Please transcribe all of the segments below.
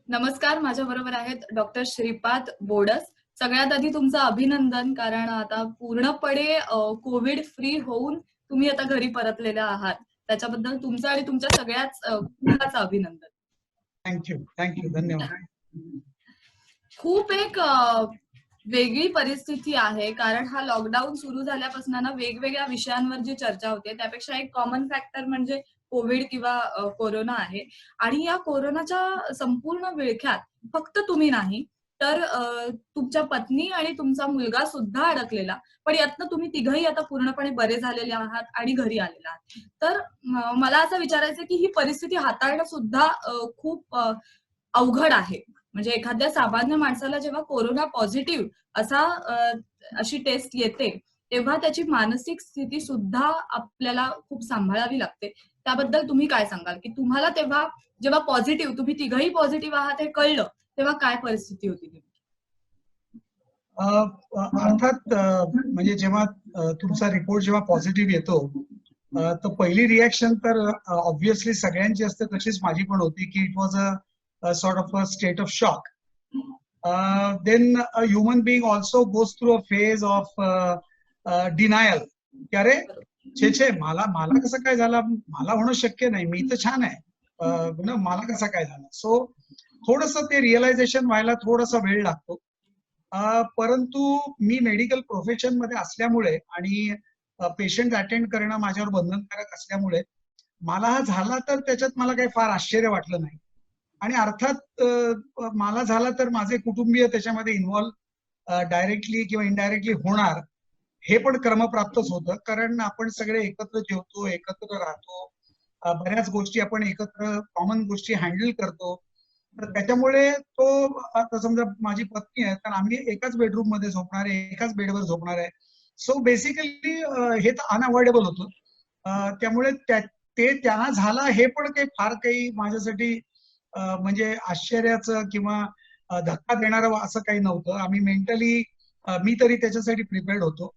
नमस्कार, माझ्या बरोबर आहेत डॉक्टर श्रीपाद बोडस. सगळ्यात आधी तुमचं अभिनंदन, कारण आता पूर्णपणे कोविड फ्री होऊन तुम्ही आता घरी परतलेले आहात. त्याच्याबद्दल तुमचं आणि तुमच्या सगळ्याच कुटुंबाचं अभिनंदन. थँक्यू, धन्यवाद. खूप एक वेगळी परिस्थिती आहे, कारण हा लॉकडाऊन सुरू झाल्यापासून ना वेगवेगळ्या विषयांवर जी चर्चा होते त्यापेक्षा एक कॉमन फॅक्टर म्हणजे कोविड किंवा कोरोना आहे. आणि या कोरोनाच्या संपूर्ण विळख्यात फक्त तुम्ही नाही, तर तुमच्या पत्नी आणि तुमचा मुलगा सुद्धा अडकलेला. पण यातनं तुम्ही तिघही आता पूर्णपणे बरे झालेले आहात आणि घरी आलेला आहात. तर मला असं विचारायचं की ही परिस्थिती हाताळणं सुद्धा खूप अवघड आहे. म्हणजे एखाद्या सामान्य माणसाला जेव्हा कोरोना पॉझिटिव्ह अशी टेस्ट येते, तेव्हा त्याची मानसिक स्थिती सुद्धा आपल्याला खूप सांभाळावी लागते. त्याबद्दल तुम्ही काय सांगाल? की तुम्हाला तेव्हा जेव्हा पॉझिटिव्ह, तुम्ही तिघही पॉझिटिव्ह आहात हे कळलं, तेव्हा काय परिस्थिती होती नेमकी? अर्थात म्हणजे जेव्हा तुमचा रिपोर्ट जेव्हा पॉझिटिव्ह येतो, तर पहिली रिॲक्शन तर ऑब्व्हियसली सगळ्यांची असते, तशीच माझी पण होती की it was a sort of a state of shock. Then a human being also goes through a phase of denial, की अरे छे मला कसं काय झालं, मला होणं शक्य नाही, मी तर छान आहे, मला कसं काय झालं. सो थोडंसं ते रिअलायझेशन व्हायला थोडासा वेळ लागतो. परंतु मी मेडिकल प्रोफेशन मध्ये असल्यामुळे आणि पेशंट अटेंड करणं माझ्यावर बंधनकारक असल्यामुळे मला हा झाला तर त्याच्यात मला काही फार आश्चर्य वाटलं नाही. आणि अर्थात मला झाला तर माझे कुटुंबीय त्याच्यामध्ये इन्व्हॉल्व डायरेक्टली किंवा इनडायरेक्टली होणार, हे पण क्रमप्राप्तच होतं. कारण आपण सगळे एकत्र जेवतो, एकत्र राहतो, बऱ्याच गोष्टी आपण एकत्र कॉमन गोष्टी हँडल करतो. तर त्याच्यामुळे तो आता समजा माझी पत्नी आहे, तर आम्ही एकाच बेडरूम मध्ये झोपणार आहे, एकाच बेडवर झोपणार आहे. सो बेसिकली हे तर अनअवॉइडेबल होतं. त्यामुळे ते त्यांना झाला हे पण काही फार काही माझ्यासाठी म्हणजे आश्चर्याचं किंवा धक्का देणारं असं काही नव्हतं. आम्ही मेंटली मी तरी त्याच्यासाठी प्रिपेअर्ड होतो.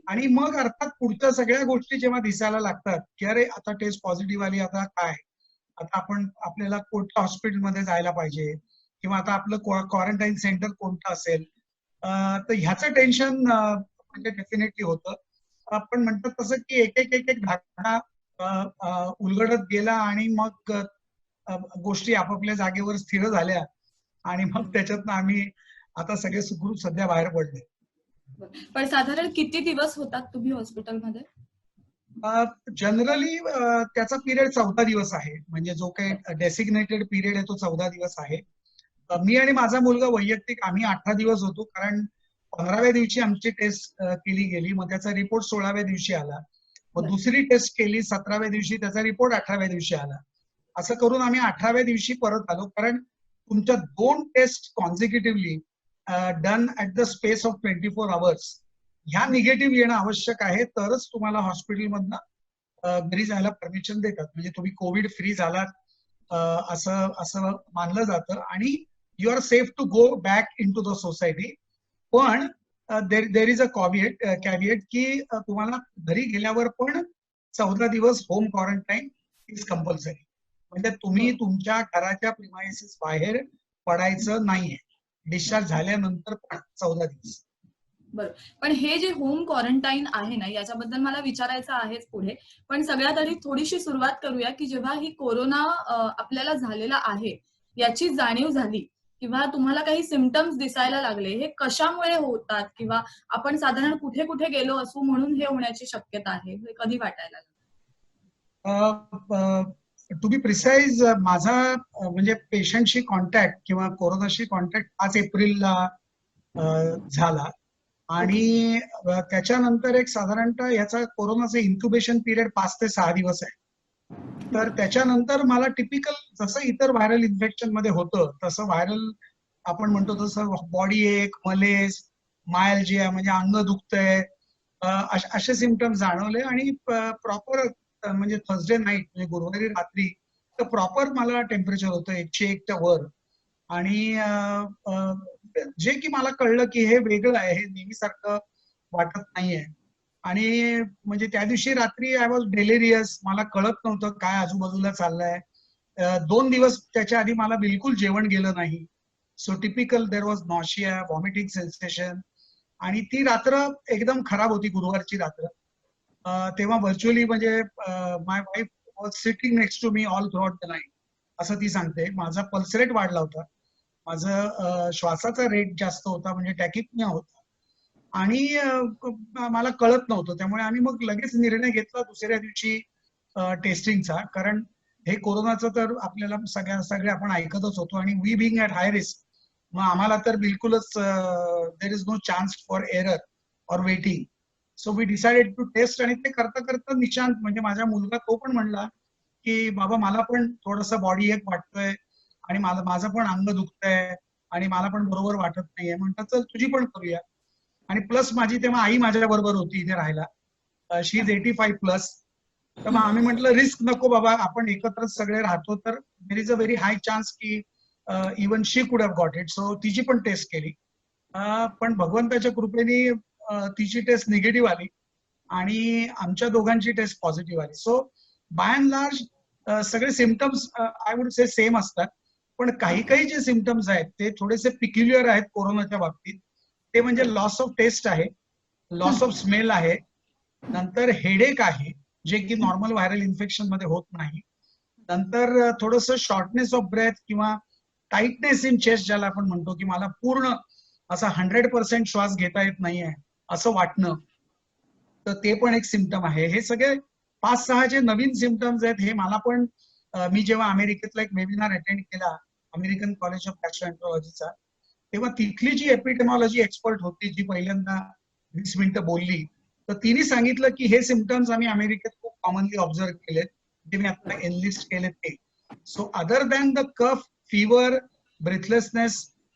आणि मग अर्थात पुढच्या सगळ्या गोष्टी जेव्हा दिसायला लागतात की अरे आता टेस्ट पॉझिटिव्ह आली, आता काय, आता आपल्याला कोणत्या हॉस्पिटलमध्ये जायला पाहिजे किंवा आता आपलं क्वारंटाईन सेंटर कोणतं असेल, तर ह्याचं टेन्शन म्हणजे डेफिनेटली होतं. आपण म्हणतात तसं की एक धागा उलगडत गेला आणि मग गोष्टी आपापल्या जागेवर स्थिर झाल्या आणि मग त्याच्यातनं आम्ही आता सगळे सुखरूप सध्या बाहेर पडले. पण साधारण किती दिवस होतात तुम्ही हॉस्पिटलमध्ये? जनरली त्याचा पिरियड 14 दिवस आहे. म्हणजे जो काही डेसिग्नेटेड पिरियड आहे तो 14 दिवस आहे. मी आणि माझा मुलगा वैयक्तिक आम्ही 18 दिवस होतो, कारण 15व्या दिवशी आमची टेस्ट केली गेली, मग त्याचा रिपोर्ट 16व्या दिवशी आला. मग दुसरी टेस्ट केली 17व्या दिवशी, त्याचा रिपोर्ट 18व्या दिवशी आला. असं करून आम्ही 18व्या दिवशी परत आलो, कारण तुमच्या 2 test consecutively done at the space of 24 hours ह्या निगेटिव्ह येणं आवश्यक आहे, तरच तुम्हाला हॉस्पिटलमधनं घरी जायला परमिशन देतात. म्हणजे तुम्ही कोविड फ्री झालात असं असं मानलं जातं आणि you are safe to go back into the society. पण देर इज अ कॅव्हिएट की तुम्हाला घरी गेल्यावर पण 14 दिवस होम क्वारंटाईन इज कंपल्सरी. म्हणजे तुम्ही तुमच्या घराच्या प्रिमायसेस बाहेर पडायचं नाहीये. डिस्चार्ज झाल्यानंतर पण 14 दिवस. बरोबर. पण हे जे होम क्वारंटाईन आहे ना, याच्याबद्दल मला विचारायचं आहेच पुढे. पण सगळ्यात आधी थोडीशी सुरुवात करूया की जेव्हा ही कोरोना आपल्याला झालेला आहे, याची जाणीव झाली किंवा तुम्हाला काही सिम्पटम्स दिसायला लागले, हे कशामुळे होतात किंवा आपण साधारण कुठे कुठे गेलो असू म्हणून हे होण्याची शक्यता आहे, हे कधी वाटायला लागलं? टू बी प्रिसाइज, माझा म्हणजे पेशंटशी कॉन्टॅक्ट किंवा कोरोनाशी कॉन्टॅक्ट 5 एप्रिलला झाला. आणि त्याच्यानंतर एक साधारणतः याचा कोरोनाचं इन्क्युबेशन पिरियड 5 ते 6 दिवस आहे. तर त्याच्यानंतर मला टिपिकल जसं इतर व्हायरल इन्फेक्शन मध्ये होतं तसं व्हायरल आपण म्हणतो तसं बॉडी एक, मलेज, मायल्जिया म्हणजे अंग दुखतंय, असे सिम्पटम्स जाणवले. आणि प्रॉपर म्हणजे थर्सडे नाईट म्हणजे गुरुवारी रात्री तर प्रॉपर मला टेम्परेचर होतं 101च्या वर. आणि जे की मला कळलं की हे वेगळं आहे, हे नेहमीसारखं वाटत नाहीये. आणि म्हणजे त्या दिवशी रात्री आय वॉज डेलेरियस, मला कळत नव्हतं काय आजूबाजूला चाललंय. 2 दिवस त्याच्या आधी मला बिलकुल जेवण गेलं नाही. So typical there was nausea, vomiting sensation. आणि ती रात्र एकदम खराब होती, गुरुवारची रात्र. तेव्हा व्हर्च्युअली म्हणजे my wife was sitting next to me all throughout the night, असं ती सांगते. माझा पल्स रेट वाढला होता, माझं श्वासाचा रेट जास्त होता, म्हणजे टॅकिपनिया होता. आणि मला कळत नव्हतं. त्यामुळे आम्ही मग लगेच निर्णय घेतला दुसऱ्या दिवशी टेस्टिंगचा. कारण हे कोरोनाचं तर आपल्याला सगळे आपण ऐकतच होतो, आणि we being at high risk, मग आम्हाला तर बिलकुलच there is no chance for error or waiting. So we decided to test. आणि ते करता करता निशांत, म्हणजे माझा मुलगा, तो पण म्हणला की बाबा मला पण थोडंसं बॉडी एक वाटतोय, आणि माझं पण अंग दुखतंय, आणि मला पण बरोबर वाटत नाहीये. म्हणतात चल तुझी पण करूया. आणि प्लस माझी तेव्हा आई माझ्या बरोबर होती इथे राहायला. शी इज 85+. तर मग आम्ही म्हटलं रिस्क नको बाबा, आपण एकत्रच सगळे राहतो, तर there is a very high chance की इवन शी कुड हॅव गॉट इट. सो तिची पण टेस्ट केली. पण भगवंताच्या कृपेने तिची टेस्ट निगेटिव्ह आली, आणि आमच्या दोघांची टेस्ट पॉझिटिव्ह आली. सो बाय अँड लार्ज सगळे symptoms I would say same असतात. पण काही काही जे सिम्पटम्स आहेत ते थोडेसे पिक्युलियर आहेत कोरोनाच्या बाबतीत. ते म्हणजे लॉस ऑफ टेस्ट आहे, लॉस ऑफ स्मेल आहे, नंतर हेडेक आहे, जे की नॉर्मल व्हायरल इन्फेक्शन मध्ये होत नाही. नंतर थोडंसं शॉर्टनेस ऑफ ब्रेथ किंवा टाईटनेस इन चेस्ट, ज्याला आपण म्हणतो, की मला पूर्ण असा 100% श्वास घेता येत नाहीये असं वाटणं, तर ते पण एक सिम्पटम आहे. हे सगळे 5-6 जे नवीन सिम्पटम्स आहेत, हे मला पण मी जेव्हा अमेरिकेतला एक वेबिनार अटेंड केला, अमेरिकन कॉलेज ऑफ गॅस्ट्रोएंटरोलॉजीचा, तेव्हा तिथली जी एपिडेमॉलॉजी एक्सपर्ट होती, जी पहिल्यांदा 20 मिनिटं बोलली, तर तिने सांगितलं की हे सिम्पटम्स आम्ही अमेरिकेत खूप कॉमनली ऑब्झर्व केलेत, जे मी आता एनलिस्ट केले ते. So other than the cough, fever, breathlessness,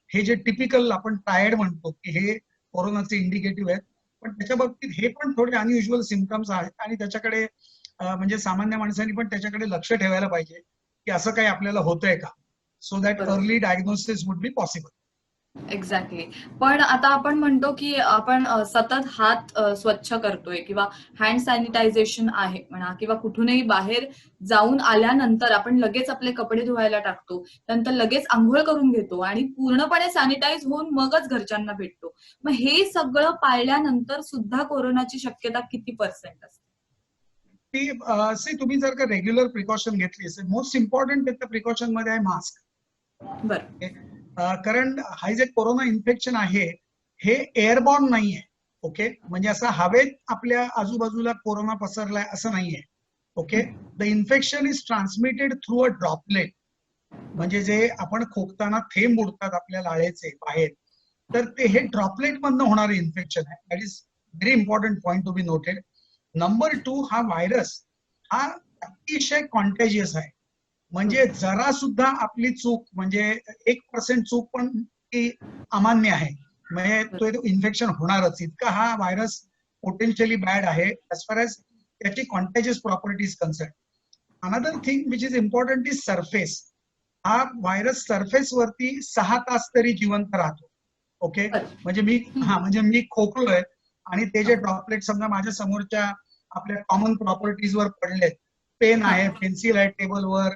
हे जे टिपिकल आपण टायर्ड म्हणतो, की हे कोरोनाचे इंडिकेटिव्ह आहेत. पण त्याच्या बाबतीत हे पण थोडे अनयुज्युअल सिम्पटम्स आहेत, आणि त्याच्याकडे म्हणजे सामान्य माणसांनी पण त्याच्याकडे लक्ष ठेवायला पाहिजे की असं काही आपल्याला होतंय का, so that early diagnosis would be possible. Exactly. पण आता आपण म्हणतो की आपण सतत हात स्वच्छ करतोय, किंवा हँड सॅनिटायझेशन आहे म्हणा, किंवा कुठूनही बाहेर जाऊन आल्यानंतर आपण लगेच आपले कपडे धुवायला टाकतो, त्यानंतर लगेच आंघोळ करून घेतो, आणि पूर्णपणे सॅनिटाईज होऊन मगच घरच्यांना भेटतो. मग हे सगळं पाळल्यानंतर सुद्धा कोरोनाची शक्यता किती पर्सेंट असते? ती तुम्ही जर का रेग्युलर प्रिकॉशन घेतली असेल, मोस्ट इम्पॉर्टंट त्या प्रिकॉशन मध्ये आहे मास्क. बरं. कारण हा जे कोरोना इन्फेक्शन आहे, हे एअरबॉर्न नाहीये. ओके, म्हणजे असं हवेत आपल्या आजूबाजूला कोरोना पसरलाय असं नाहीये. Okay, the infection is transmitted through a droplet, म्हणजे जे आपण खोकताना थेंब उडतात आपल्या लाळेचे बाहेर, तर ते हे ड्रॉपलेट मधनं होणारे इन्फेक्शन आहे. That is very important point to be noted. Number 2, हा व्हायरस हा अतिशय कॉन्टॅजियस आहे. म्हणजे जरा सुद्धा आपली चूक, म्हणजे 1% चूक पण ती अमान्य आहे, म्हणजे तो इन्फेक्शन होणारच, इतका हा व्हायरस पोटेन्शियली बॅड आहे ऍज फार एज त्याची contagious properties concern. Another thing which is important is surface. हा व्हायरस सरफेस वरती 6 तास तरी जिवंत राहतो. ओके, म्हणजे मी खोकलोय, आणि ते जे ड्रॉपलेट समजा माझ्या समोरच्या आपल्या कॉमन प्रॉपर्टीज वर पडलेत, पेन आहे, पेन्सिल आहे टेबलवर,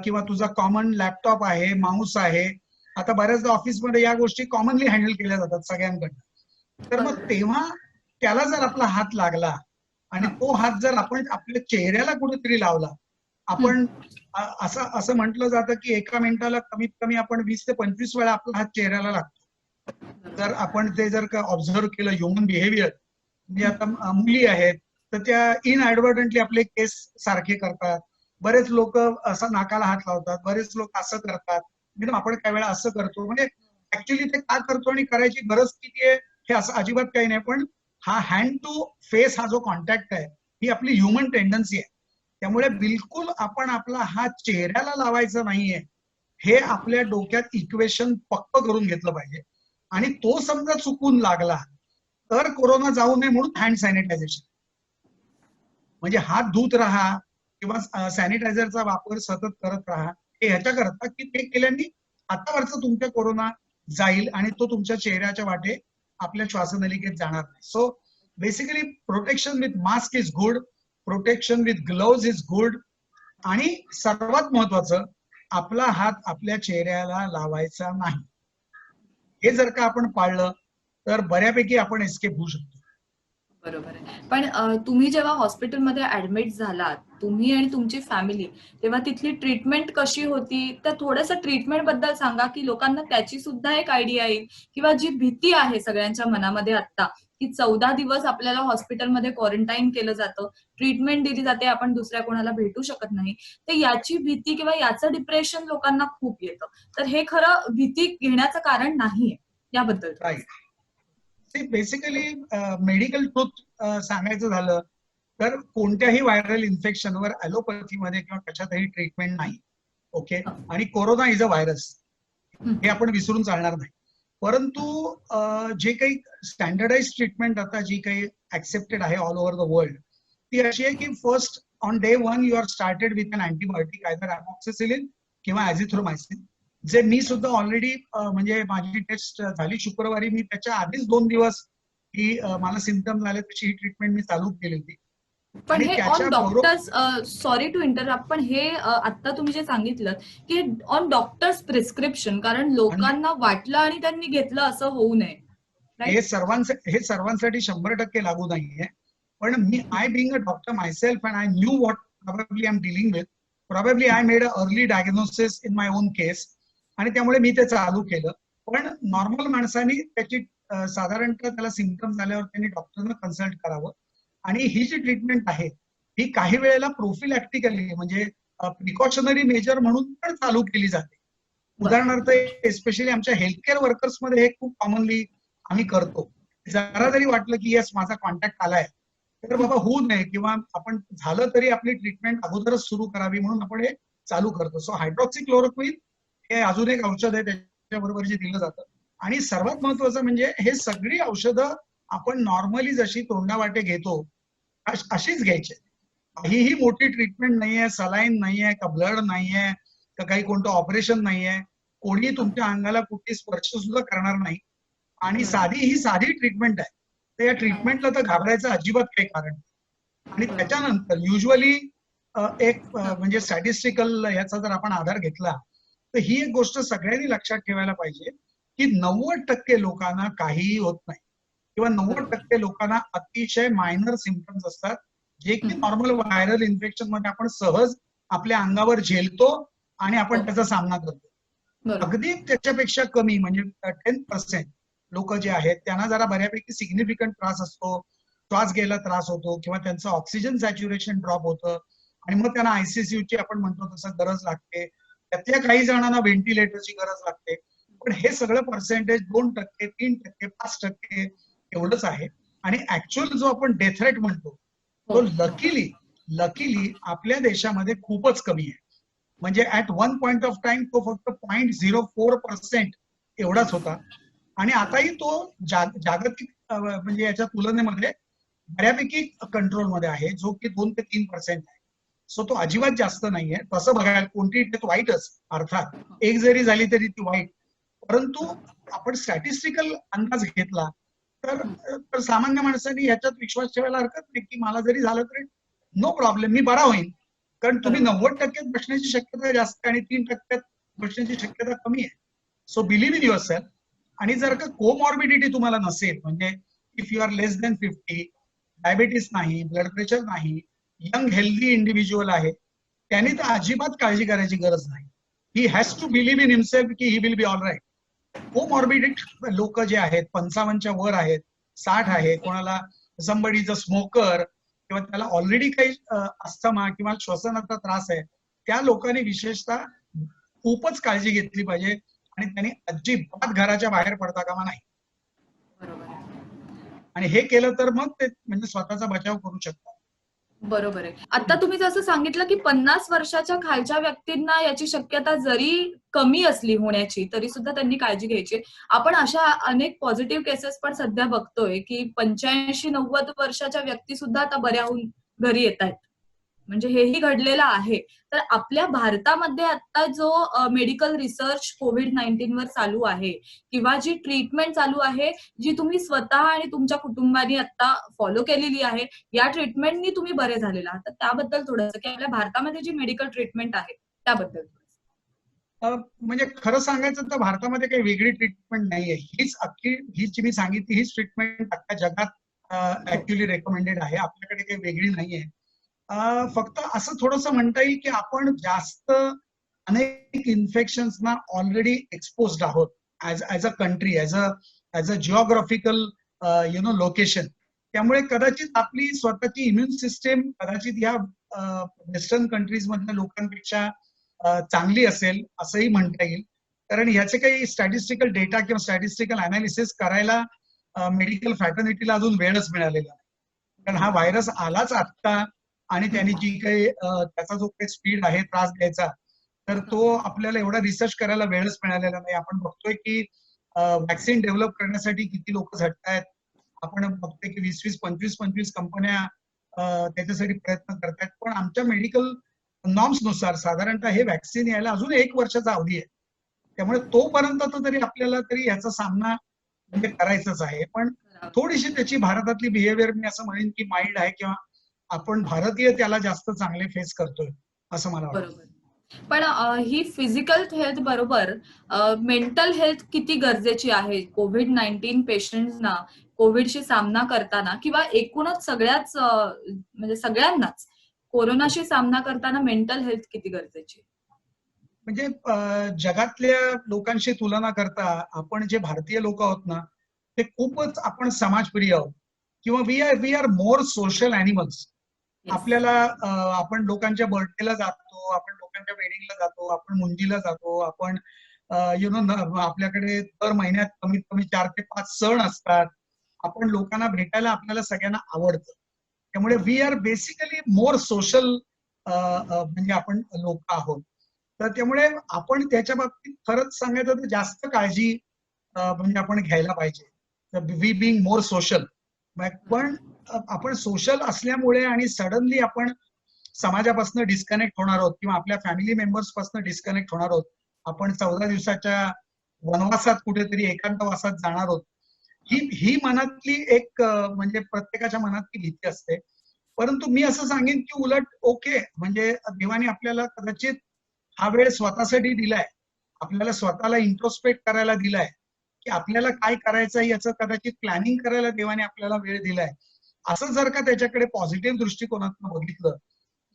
किंवा तुझा कॉमन लॅपटॉप आहे, माऊस आहे. आता बऱ्याचदा ऑफिसमध्ये या गोष्टी कॉमनली हँडल केल्या जातात सगळ्यांकडनं. तर मग तेव्हा त्याला जर आपला हात लागला, आणि तो हात जर आपण आपल्या चेहऱ्याला कुठेतरी लावला, आपण असं म्हटलं जातं की एका मिनिटाला कमीत कमी आपण 20 ते 25 वेळा आपला हात चेहऱ्याला लागतो. जर आपण ते जर का ऑब्झर्व केलं ह्युमन बिहेवियर, म्हणजे आता मुली आहेत तर त्या इनएडव्हर्टंटली आपले केस सारखे करतात, बरेच लोक असं नाकाला हात लावतात, बरेच लोक असं करतात, आपण काही वेळा असं करतो. म्हणजे ऍक्च्युली ते का करतो आणि करायची गरज किती आहे हे असं अजिबात काही नाही. पण हा हँड टू फेस हा जो कॉन्टॅक्ट आहे, ही आपली ह्युमन टेंडन्सी आहे. त्यामुळे बिलकुल आपण आपला हात चेहऱ्याला लावायचा नाहीये, हे आपल्या डोक्यात इक्वेशन पक्क करून घेतलं पाहिजे. आणि तो समजा चुकून लागला तर कोरोना जाऊ नये म्हणून हँड सॅनिटायझेशन, म्हणजे हात धुत राहा किंवा सॅनिटायझरचा वापर सतत करत राहा. हे ह्याच्याकरता की ते केल्याने हातावरचा तुमच्या कोरोना जाईल, आणि तो तुमच्या चेहऱ्याच्या वाटे आपल्या श्वासनलिकेत जाणार नाही. So basically protection with mask is good, protection with gloves is good, आणि सर्वात महत्वाचं, आपला हात आपल्या चेहऱ्याला लावायचा नाही. हे जर का आपण पाळलं तर बऱ्यापैकी आपण एस्केप होऊ शकतो. बरोबर आहे. पण तुम्ही जेव्हा हॉस्पिटलमध्ये ऍडमिट झालात, तुम्ही आणि तुमची फॅमिली, तेव्हा तिथली ट्रीटमेंट कशी होती? तर थोडंसं ट्रीटमेंट बद्दल सांगा, की लोकांना त्याची सुद्धा एक आयडिया येईल किंवा जी भीती आहे सगळ्यांच्या मनामध्ये आता, की 14 दिवस आपल्याला हॉस्पिटलमध्ये क्वारंटाईन केलं जातं, ट्रीटमेंट दिली जाते, आपण दुसऱ्या कोणाला भेटू शकत नाही. तर याची भीती किंवा याचं डिप्रेशन लोकांना खूप येतं. तर हे खरं भीती घेण्याचं कारण नाहीये. याबद्दल थोडं राईट. बेसिकली मेडिकल ट्रुथ सांगायचं झालं तर कोणत्याही व्हायरल इन्फेक्शनवर ॲलोपॅथीमध्ये किंवा कशातही ट्रीटमेंट नाही. ओके. सांगा. आणि कोरोना इज अ व्हायरस, हं. हे आपण विसरून चालणार नाही. परंतु जे काही स्टँडर्डाइज ट्रीटमेंट आता जी काही ऍक्सेप्टेड आहे ऑल ओव्हर द वर्ल्ड, ती अशी आहे की first on day 1 you are started with an antibiotic, either amoxicillin किंवा ॲझिथ्रोमायसिन. जे मी सुद्धा ऑलरेडी म्हणजे माझी टेस्ट झाली शुक्रवारी, मी त्याच्या आधीच 2 दिवस ही मला सिम्पटम झाले तशी ही ट्रीटमेंट मी चालू केली होती. पण आणि हे ऑन त्याच्या डॉक्टर्स, सॉरी टू इंटरप्ट, पण हे आता तुम्ही जे सांगितलं की ऑन डॉक्टर्स प्रिस्क्रिप्शन, कारण बरोबर लोकांना वाटलं आणि त्यांनी घेतलं असं होऊ नये, राईट? हे सर्वांसाठी 100% लागू नाहीये. पण मी I being a doctor myself and I knew what probably I am dealing with. Probably I made a early diagnosis in my own case, आणि त्यामुळे मी ते चालू केलं. पण नॉर्मल माणसांनी त्याची साधारणतः त्याला सिम्पटम्स आल्यावर त्यांनी डॉक्टरना कन्सल्ट करावं. आणि ही जी ट्रीटमेंट आहे ही काही वेळेला प्रोफिलॅक्टिकली म्हणजे प्रिकॉशनरी मेजर म्हणून पण चालू केली जाते. उदाहरणार्थ एस्पेशली आमच्या हेल्थकेअर वर्कर्समध्ये हे खूप कॉमनली आम्ही करतो. जरा जरी वाटलं की येस माझा कॉन्टॅक्ट आलाय तर बाबा होऊ नये, किंवा आपण झालं तरी आपली ट्रीटमेंट अगोदरच सुरू करावी म्हणून आपण हे चालू करतो. सो हायड्रॉक्सिक्लोरोक्विन हे अजून एक औषध आहे त्याच्याबरोबर जे दिलं जातं. आणि सर्वात महत्वाचं म्हणजे हे सगळी औषधं आपण नॉर्मली जशी तोंडावाटे घेतो अशीच घ्यायची. काहीही मोठी ट्रीटमेंट नाहीये, सलाईन नाहीये, का ब्लड नाहीये, का काही कोणतं ऑपरेशन नाहीये. कोणी तुमच्या अंगाला कुठली स्पर्श सुद्धा करणार नाही. आणि ही साधी ट्रीटमेंट आहे. तर या ट्रीटमेंटला तर घाबरायचं अजिबात काही कारण नाही. आणि त्याच्यानंतर युजली म्हणजे स्टॅटिस्टिकल याचा जर आपण आधार घेतला तर ही एक गोष्ट सगळ्यांनी लक्षात ठेवायला पाहिजे की 90% लोकांना काहीही होत नाही, किंवा 90% लोकांना अतिशय मायनर सिम्पटम्स असतात, जे की नॉर्मल व्हायरल इन्फेक्शन मध्ये आपण सहज आपल्या अंगावर झेलतो आणि आपण त्याचा सामना करतो. बरोबर. अगदी त्याच्यापेक्षा कमी म्हणजे 10% लोक जे आहेत त्यांना जरा बऱ्यापैकी सिग्निफिकंट त्रास असतो, श्वास घ्यायला त्रास होतो, किंवा त्यांचं ऑक्सिजन सॅच्युरेशन ड्रॉप होतं आणि मग त्यांना आयसीसीयूची आपण म्हणतो तसं गरज लागते. त्यातल्या काही जणांना व्हेंटिलेटरची गरज लागते. पण हे सगळं पर्सेंटेज 2%, 3%, 5% एवढंच आहे. आणि ऍक्च्युअल जो आपण डेथ रेट म्हणतो तो लकीली आपल्या देशामध्ये खूपच कमी आहे. म्हणजे at one point of time तो फक्त 0.04% एवढाच होता. आणि आताही तो जागतिक म्हणजे याच्या तुलनेमध्ये बऱ्यापैकी कंट्रोलमध्ये आहे, जो की 2 ते 3% आहे. सो तो अजिबात जास्त नाहीये. तसं बघायला कोणती डेथ वाईटच, अर्थात एक जरी झाली तरी ती वाईट. परंतु आपण स्टॅटिस्टिकल अंदाज घेतला तर सामान्य माणसांनी याच्यात विश्वास ठेवायला हरकत नाही की मला जरी झालं तरी नो प्रॉब्लेम, मी बरा होईल. कारण तुम्ही 90% बसण्याची शक्यता जास्त आणि 3% बसण्याची शक्यता कमी आहे. So believe in yourself. आणि जर का कोमॉर्बिडिटी तुम्हाला नसेल, म्हणजे if you are less than 50, diabetes नाही, ब्लड प्रेशर नाही, यंग हेल्दी इंडिव्हिज्युअल आहे, त्यांनी तर अजिबात काळजी करायची गरज नाही. He has to believe in himself की he will be all right. Comorbidity लोक जे आहेत 55च्या वर आहेत, 60 आहे, कोणाला समबडी इज अ स्मोकर किंवा त्याला ऑलरेडी काही अस्थमा किंवा श्वसनाचा त्रास आहे, त्या लोकांनी विशेषतः खूपच काळजी घेतली पाहिजे आणि त्यांनी अजिबात घराच्या बाहेर पडता कामा नाही. आणि हे केलं तर मग ते म्हणजे स्वतःचा बचाव करू शकतात. बरोबर आहे. आता तुम्ही जसं सांगितलं की 50 वर्षाच्या खालच्या व्यक्तींना याची शक्यता जरी कमी असली होण्याची, तरी सुद्धा त्यांनी काळजी घ्यायची. आपण अशा अनेक पॉझिटिव्ह केसेस पण सध्या बघतोय की 85-90 वर्षाच्या व्यक्ती सुद्धा आता बऱ्या होऊन घरी येत आहेत. म्हणजे हेही घडलेलं आहे. तर आपल्या भारतामध्ये आता जो मेडिकल रिसर्च कोविड-19 वर चालू आहे किंवा जी ट्रीटमेंट चालू आहे, जी तुम्ही स्वतः आणि तुमच्या कुटुंबाने आता फॉलो केलेली आहे, या ट्रीटमेंटनी तुम्ही बरे झालेला आहात. तर त्याबद्दल थोडंसं, की आपल्या भारतामध्ये जी मेडिकल ट्रीटमेंट आहे त्याबद्दल थोडंसं? म्हणजे खरं सांगायचं तर भारतामध्ये काही वेगळी ट्रीटमेंट नाहीये. हीच अख्खी ही जी मी सांगितली हीच ट्रीटमेंट अख्ख्या जगात हो. ऍक्च्युली रेकमेंडेड आहे. आपल्याकडे काही वेगळी नाहीये. फक्त असं थोडंसं म्हणता येईल की आपण जास्त अनेक इन्फेक्शन्सना ऑलरेडी एक्सपोज्ड आहोत as a country, as a geographical location. त्यामुळे कदाचित आपली स्वतःची इम्युन सिस्टीम कदाचित ह्या वेस्टर्न कंट्रीज मधल्या लोकांपेक्षा चांगली असेल असंही म्हणता येईल. कारण ह्याचे काही स्टॅटिस्टिकल डेटा किंवा स्टॅटिस्टिकल अनालिसिस करायला मेडिकल फॅटर्निटीला अजून वेळच मिळालेला नाही. कारण हा व्हायरस आलाच आत्ता आणि त्यांनी जी काही त्याचा जो काही स्पीड आहे त्रास द्यायचा, तर तो आपल्याला एवढा रिसर्च करायला वेळच मिळालेला नाही. आपण बघतोय की व्हॅक्सिन डेव्हलप करण्यासाठी किती लोक झटतायत. आपण बघतोय की 20-20, 25 कंपन्या त्याच्यासाठी प्रयत्न करतायत. पण आमच्या मेडिकल नॉर्म्सनुसार साधारणतः हे व्हॅक्सिन यायला अजून 1 वर्षाचा अवधी आहे. त्यामुळे तोपर्यंत तरी आपल्याला तरी याचा सामना म्हणजे करायचाच आहे. पण थोडीशी त्याची भारतातली बिहेवियर मी असं म्हणेन की माइल्ड आहे किंवा आपण भारतीय त्याला जास्त चांगले फेस करतोय असं मला वाटतं. बरोबर. पण ही फिजिकल हेल्थ बरोबर मेंटल हेल्थ किती गरजेची आहे कोविड-19 पेशंट्सना कोविडशी सामना करताना किंवा एकूणच सगळ्याच म्हणजे सगळ्यांनाच कोरोनाशी सामना करताना मेंटल हेल्थ किती गरजेची आहे? म्हणजे जगातल्या लोकांशी तुलना करता आपण जे भारतीय लोक आहोत ना, ते खूपच आपण समाजप्रिय आहोत किंवा we are more social animals. Yes. आपल्याला आपण लोकांच्या बर्थडेला जातो, आपण लोकांच्या वेडिंगला जातो, आपण मुंजीला जातो, आपण आपल्याकडे दर महिन्यात कमीत कमी 4 ते 5 सण असतात. आपण लोकांना भेटायला आपल्याला सगळ्यांना आवडतं. त्यामुळे we are basically more social म्हणजे आपण लोक आहोत. तर त्यामुळे आपण त्याच्या बाबतीत खरंच सांगायचं तर जास्त काळजी म्हणजे आपण घ्यायला पाहिजे. We being more social. पण आपण सोशल असल्यामुळे आणि सडनली आपण समाजापासून डिस्कनेक्ट होणार आहोत किंवा आपल्या फॅमिली मेंबर्स पासून डिस्कनेक्ट होणार आहोत. आपण 14 दिवसाच्या वनवासात कुठेतरी एकांतवासात जाणार आहोत. ही ही मनातली एक म्हणजे प्रत्येकाच्या मनातली भीती असते. परंतु मी असं सांगेन की उलट ओके, म्हणजे देवाने आपल्याला कदाचित हा वेळ स्वतःसाठी दिलाय. आपल्याला स्वतःला इंट्रोस्पेक्ट करायला दिलाय, की आपल्याला काय करायचं याचं कदाचित प्लॅनिंग करायला देवाने आपल्याला वेळ दिलाय. असं जर का त्याच्याकडे पॉझिटिव्ह दृष्टिकोनातून बघितलं,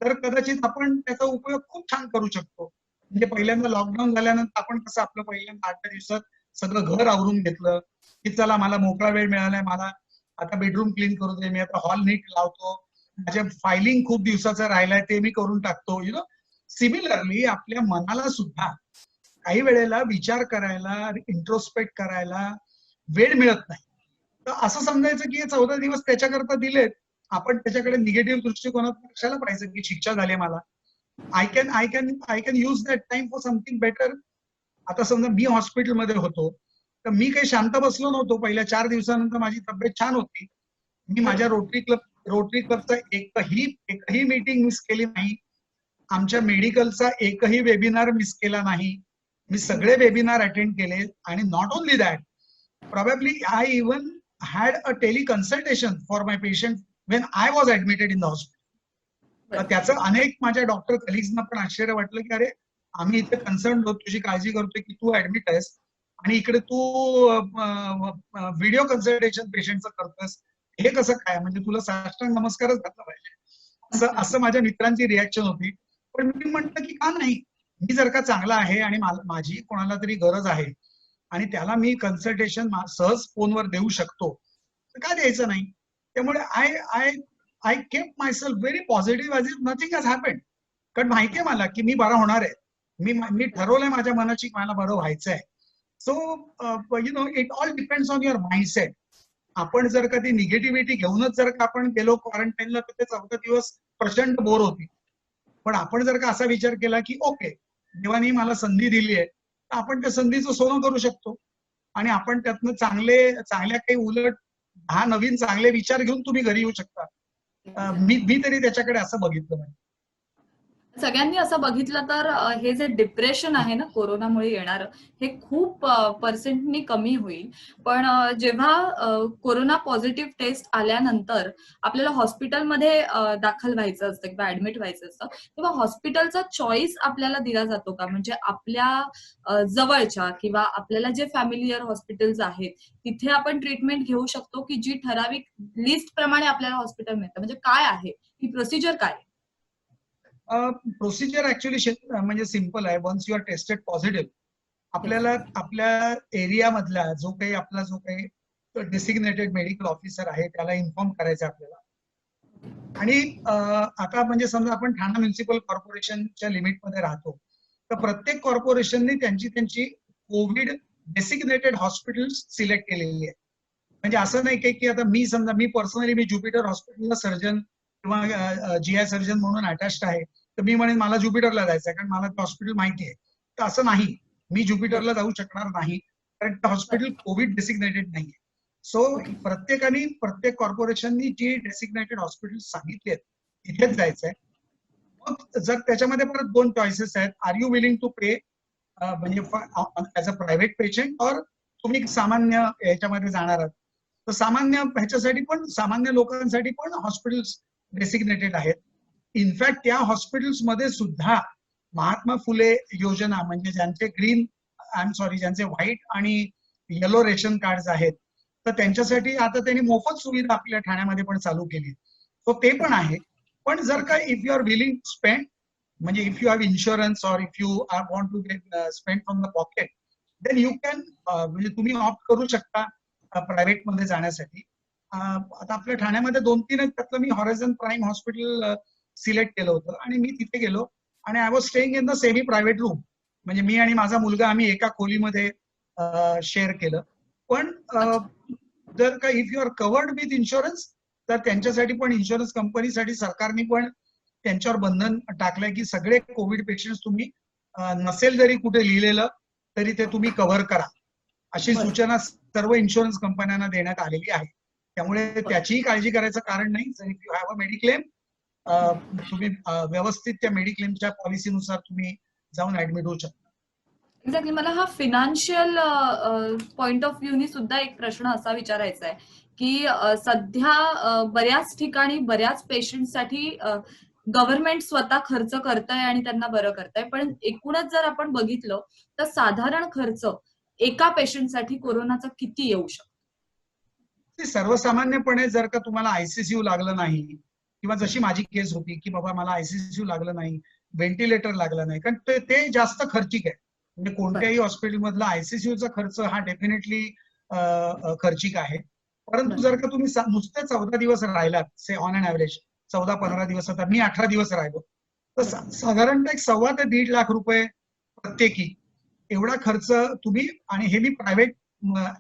तर कदाचित आपण त्याचा उपयोग खूप छान करू शकतो. म्हणजे पहिल्यांदा लॉकडाऊन झाल्यानंतर आपण कसं आपलं पहिल्यांदा 8 दिवसात सगळं घर आवरून घेतलं, की चला मला मोकळा वेळ मिळालाय, मला आता बेडरूम क्लीन करू दे, मी आता हॉल नीट लावतो, माझ्या फायलिंग खूप दिवसाचं राहिलंय ते मी करून टाकतो. सिमिलरली आपल्या मनाला सुद्धा काही वेळेला विचार करायला, इंट्रोस्पेक्ट करायला वेळ मिळत नाही. तर असं समजायचं की हे 14 दिवस त्याच्याकरता दिलेत. आपण त्याच्याकडे निगेटिव्ह दृष्टिकोनात कशाला पाहायचं की शिक्षा झाली मला. I can use that time for something better. आता समजा मी हॉस्पिटलमध्ये होतो, तर मी काही शांत बसलो नव्हतो. पहिल्या 4 दिवसानंतर माझी तब्येत छान होती. मी माझ्या रोटरी क्लबचा एकही मीटिंग मिस केली नाही. आमच्या मेडिकलचा एकही वेबिनार मिस केला नाही. मी सगळे वेबिनार अटेंड केले आणि not only that, probably I even had a teleconsultation for my patient when I was admitted in the hospital. तर त्याचं अनेक माझ्या डॉक्टर कलिग्सना पण आश्चर्य वाटलं की अरे आम्ही इथे कन्सर्न होतो, तुझी काळजी करतोय की तू ऍडमिट आहेस आणि इकडे तू व्हिडिओ कन्सल्टेशन पेशंटचं करतोस, हे कसं काय, म्हणजे तुला साष्टांग नमस्कारच घातला पाहिजे. असं असं माझ्या मित्रांची रिॲक्शन होती. पण मी म्हटलं की का नाही, मी जर का चांगला आहे आणि माझी कोणाला तरी गरज आहे आणि त्याला मी कन्सल्टेशन सहज फोनवर देऊ शकतो, तर का द्यायचं नाही. त्यामुळे I I I kept myself very positive as if nothing has happened. कारण माहितीये मला की मी बरा होणार आहे. मी ठरवलंय माझ्या मनाची मला बरं व्हायचंय. So it all depends on your mindset. आपण जर का ती निगेटिव्हिटी घेऊनच जर का आपण गेलो क्वारंटाईनला, तर ते 14 दिवस प्रचंड बोर होती. पण आपण जर का असा विचार केला की ओके, देवाने मला संधी दिली आहे, तर आपण त्या संधीचं सोनं करू शकतो आणि आपण त्यातनं चांगल्या काही उलट 10 नवीन चांगले विचार घेऊन तुम्ही घरी येऊ शकता. मी तरी त्याच्याकडे असं बघितलं. सगळ्यांनी असं बघितलं तर हे जे डिप्रेशन आहे ना कोरोनामुळे येणारं, हे खूप पर्सेंटनी कमी होईल. पण जेव्हा कोरोना पॉझिटिव्ह टेस्ट आल्यानंतर आपल्याला हॉस्पिटलमध्ये दाखल व्हायचं असतं किंवा ऍडमिट व्हायचं असतं, तेव्हा हॉस्पिटलचा चॉईस आपल्याला दिला जातो का? म्हणजे आपल्या जवळच्या किंवा आपल्याला जे फॅमिलियर हॉस्पिटल्स आहेत, तिथे आपण ट्रीटमेंट घेऊ शकतो, की जी ठराविक लिस्ट प्रमाणे आपल्याला हॉस्पिटल मिळतं? म्हणजे काय आहे? ही प्रोसिजर काय आहे? प्रोसिजर ऍक्च्युली म्हणजे सिम्पल आहे. Once you are tested positive, yes. आपल्याला आपल्या एरिया मधला जो काही डेसिग्नेटेड मेडिकल ऑफिसर आहे त्याला इन्फॉर्म करायचं आपल्याला. आणि आता म्हणजे समजा आपण ठाणा म्युन्सिपल कॉर्पोरेशनच्या लिमिटमध्ये राहतो, तर प्रत्येक कॉर्पोरेशनने त्यांची त्यांची कोविड डेसिग्नेटेड हॉस्पिटल्स सिलेक्ट केलेली आहे. म्हणजे असं नाही की आता मी पर्सनली ज्युपिटर हॉस्पिटलला सर्जन किंवा जीआय सर्जन म्हणून अटॅच्ड आहे, तर मी म्हणेन मला ज्युपिटरला जायचं आहे कारण मला ते हॉस्पिटल माहिती आहे. तर असं नाही, मी ज्युपिटरला जाऊ शकणार नाही कारण ते हॉस्पिटल कोविड डेसिग्नेटेड नाहीये. So okay. प्रत्येक कॉर्पोरेशननी जी डेसिग्नेटेड हॉस्पिटल सांगितले तिथेच जायचंय. मग जर त्याच्यामध्ये परत दोन चॉईसेस आहेत, आर यू विलिंग टू पे म्हणजे ऍज अ प्रायव्हेट पेशंट, और तुम्ही सामान्य ह्याच्यामध्ये जाणार आहात. तर सामान्य ह्याच्यासाठी पण, सामान्य लोकांसाठी पण हॉस्पिटल्स डेसिग्नेटेड आहेत. इनफॅक्ट त्या हॉस्पिटल्समध्ये सुद्धा महात्मा फुले योजना, म्हणजे ज्यांचे ज्यांचे व्हाईट आणि येलो रेशन कार्ड आहेत, तर त्यांच्यासाठी आता त्यांनी मोफत सुविधा आपल्या ठाण्यामध्ये पण चालू केली. सो ते पण आहे. पण जर का if you are willing spend, म्हणजे if you have insurance or if you are want to get spend from the pocket, then you can, म्हणजे तुम्ही ऑप्ट करू शकता प्रायव्हेट मध्ये जाण्यासाठी. आता आपल्या ठाण्यामध्ये 2-3 आहेत, त्यातलं मी हॉरायझन प्राईम हॉस्पिटल सिलेक्ट केलं होतं आणि मी तिथे गेलो आणि I was staying in the semi private room. म्हणजे मी आणि माझा मुलगा आम्ही एका खोलीमध्ये शेअर केलं. पण अच्छा. जर का if you are covered with insurance, तर त्यांच्यासाठी पण, इन्शुरन्स कंपनीसाठी सरकारने पण त्यांच्यावर बंधन टाकलंय की सगळे कोविड पेशंट्स तुम्ही नसेल जरी कुठे लिहिलेलं तरी ते तुम्ही कव्हर करा, अशी बरं. सूचना सर्व इन्शुरन्स कंपन्यांना देण्यात आलेली आहे. त्यामुळे बरं. त्याचीही काळजी करायचं कारण नाही. जर if you have a mediclaim, तुम्ही व्यवस्थित त्या मेडिक्लेमच्या पॉलिसीनुसार तुम्ही जाऊन ऍडमिट होऊ शकता. एक्झॅक्टली. मला हा फिनान्शियल पॉइंट ऑफ व्ह्यूनी सुद्धा एक प्रश्न असा विचारायचा आहे, की सध्या बऱ्याच ठिकाणी बऱ्याच पेशंटसाठी गव्हर्नमेंट स्वतः खर्च करतंय आणि त्यांना बरं करतंय. पण एकूणच जर आपण बघितलं, तर साधारण खर्च एका पेशंटसाठी कोरोनाचा किती येऊ शकतो? सर्वसामान्यपणे जर का तुम्हाला आयसीसीयू लागलं नाही, किंवा जशी माझी केस होती की बाबा मला आयसीसीयू लागलं नाही, व्हेंटिलेटर लागलं नाही, कारण ते जास्त खर्चिक आहे. म्हणजे बरं. कोणत्याही हॉस्पिटलमधला आयसीसीयूचा खर्च हा डेफिनेटली खर्चिक आहे. परंतु बरं. जर का तुम्ही नुसते 14 दिवस राहिलात, से ऑन अन ऍव्हरेज 14-15 दिवस, आता मी 18 दिवस राहिलो, तर बरं. साधारणतः 1.25 ते 1.5 लाख रुपये प्रत्येकी एवढा खर्च तुम्ही, आणि हे मी प्रायव्हेट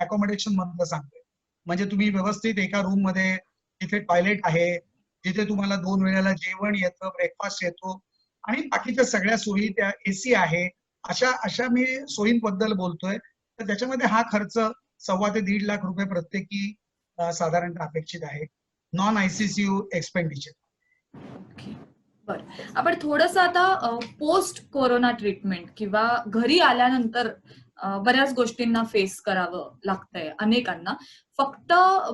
अकोमोडेशन मधलं सांगतोय. म्हणजे तुम्ही व्यवस्थित एका रूम मध्ये, जिथे टॉयलेट आहे, जिथे तुम्हाला 2 वेळेला जेवण येतं, ब्रेकफास्ट येतो, आणि बाकीच्या सगळ्या सोयी, त्या एसी आहे, अशा अशा मी सोयींबद्दल बोलतोय. तर त्याच्यामध्ये हा खर्च 1.25 ते 1.5 लाख रुपये प्रत्येकी साधारणतः अपेक्षित आहे, नॉन आयसीसीयू एक्सपेंडिचर. ओके. बरं. आपण थोडंसं आता पोस्ट कोरोना ट्रीटमेंट किंवा घरी आल्यानंतर बऱ्याच गोष्टींना फेस करावं लागतंय अनेकांना. फक्त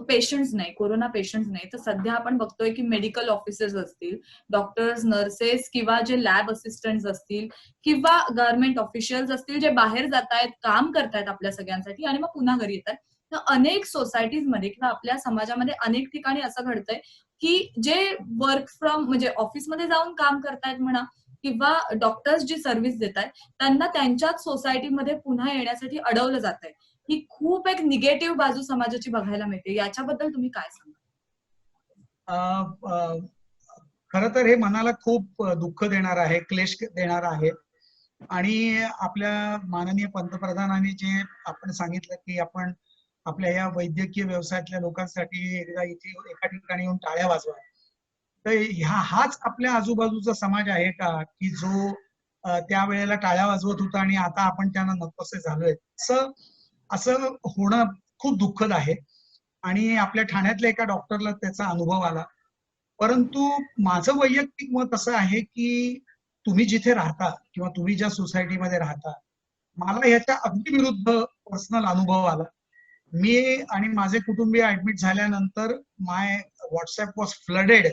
पेशंट्स नाही, कोरोना पेशंट्स नाही, तर सध्या आपण बघतोय की मेडिकल ऑफिसर्स असतील, डॉक्टर्स, नर्सेस किंवा जे लॅब असिस्टंट्स असतील किंवा गव्हर्नमेंट ऑफिशियल्स असतील, जे बाहेर जातायत, काम करतायत आपल्या सगळ्यांसाठी आणि मग पुन्हा घरी येतायत. तर अनेक सोसायटीजमध्ये किंवा आपल्या समाजामध्ये अनेक ठिकाणी असं घडतंय की जे वर्क फ्रॉम म्हणजे ऑफिसमध्ये जाऊन काम करतायत म्हणा किंवा डॉक्टर्स जी सर्व्हिस देत आहेत त्यांना त्यांच्याच सोसायटीमध्ये पुन्हा येण्यासाठी अडवलं जात आहे. ही खूप एक निगेटिव्ह बाजू समाजाची बघायला मिळते. याच्याबद्दल तुम्ही काय सांगाल? खर तर हे मनाला खूप दुःख देणार आहे, क्लेश देणार आहे. आणि आपल्या माननीय पंतप्रधानांनी जे आपण सांगितलं की आपण आपल्या या वैद्यकीय व्यवसायातल्या लोकांसाठी एकदा इथे एका ठिकाणी येऊन टाळ्या वाजवा, तर हाच आपल्या आजूबाजूचा समाज आहे का की जो त्यावेळेला टाळ्या वाजवत होता आणि आता आपण त्यांना नकोसे झालोय? असं असं होणं खूप दुःखद आहे. आणि आपल्या ठाण्यातल्या एका डॉक्टरला त्याचा अनुभव आला. परंतु माझं वैयक्तिक मत असं आहे की तुम्ही जिथे राहता किंवा तुम्ही ज्या सोसायटीमध्ये राहता, मला ह्याच्या अगदी विरुद्ध पर्सनल अनुभव आला. मी आणि माझे कुटुंबीय ऍडमिट झाल्यानंतर my WhatsApp was flooded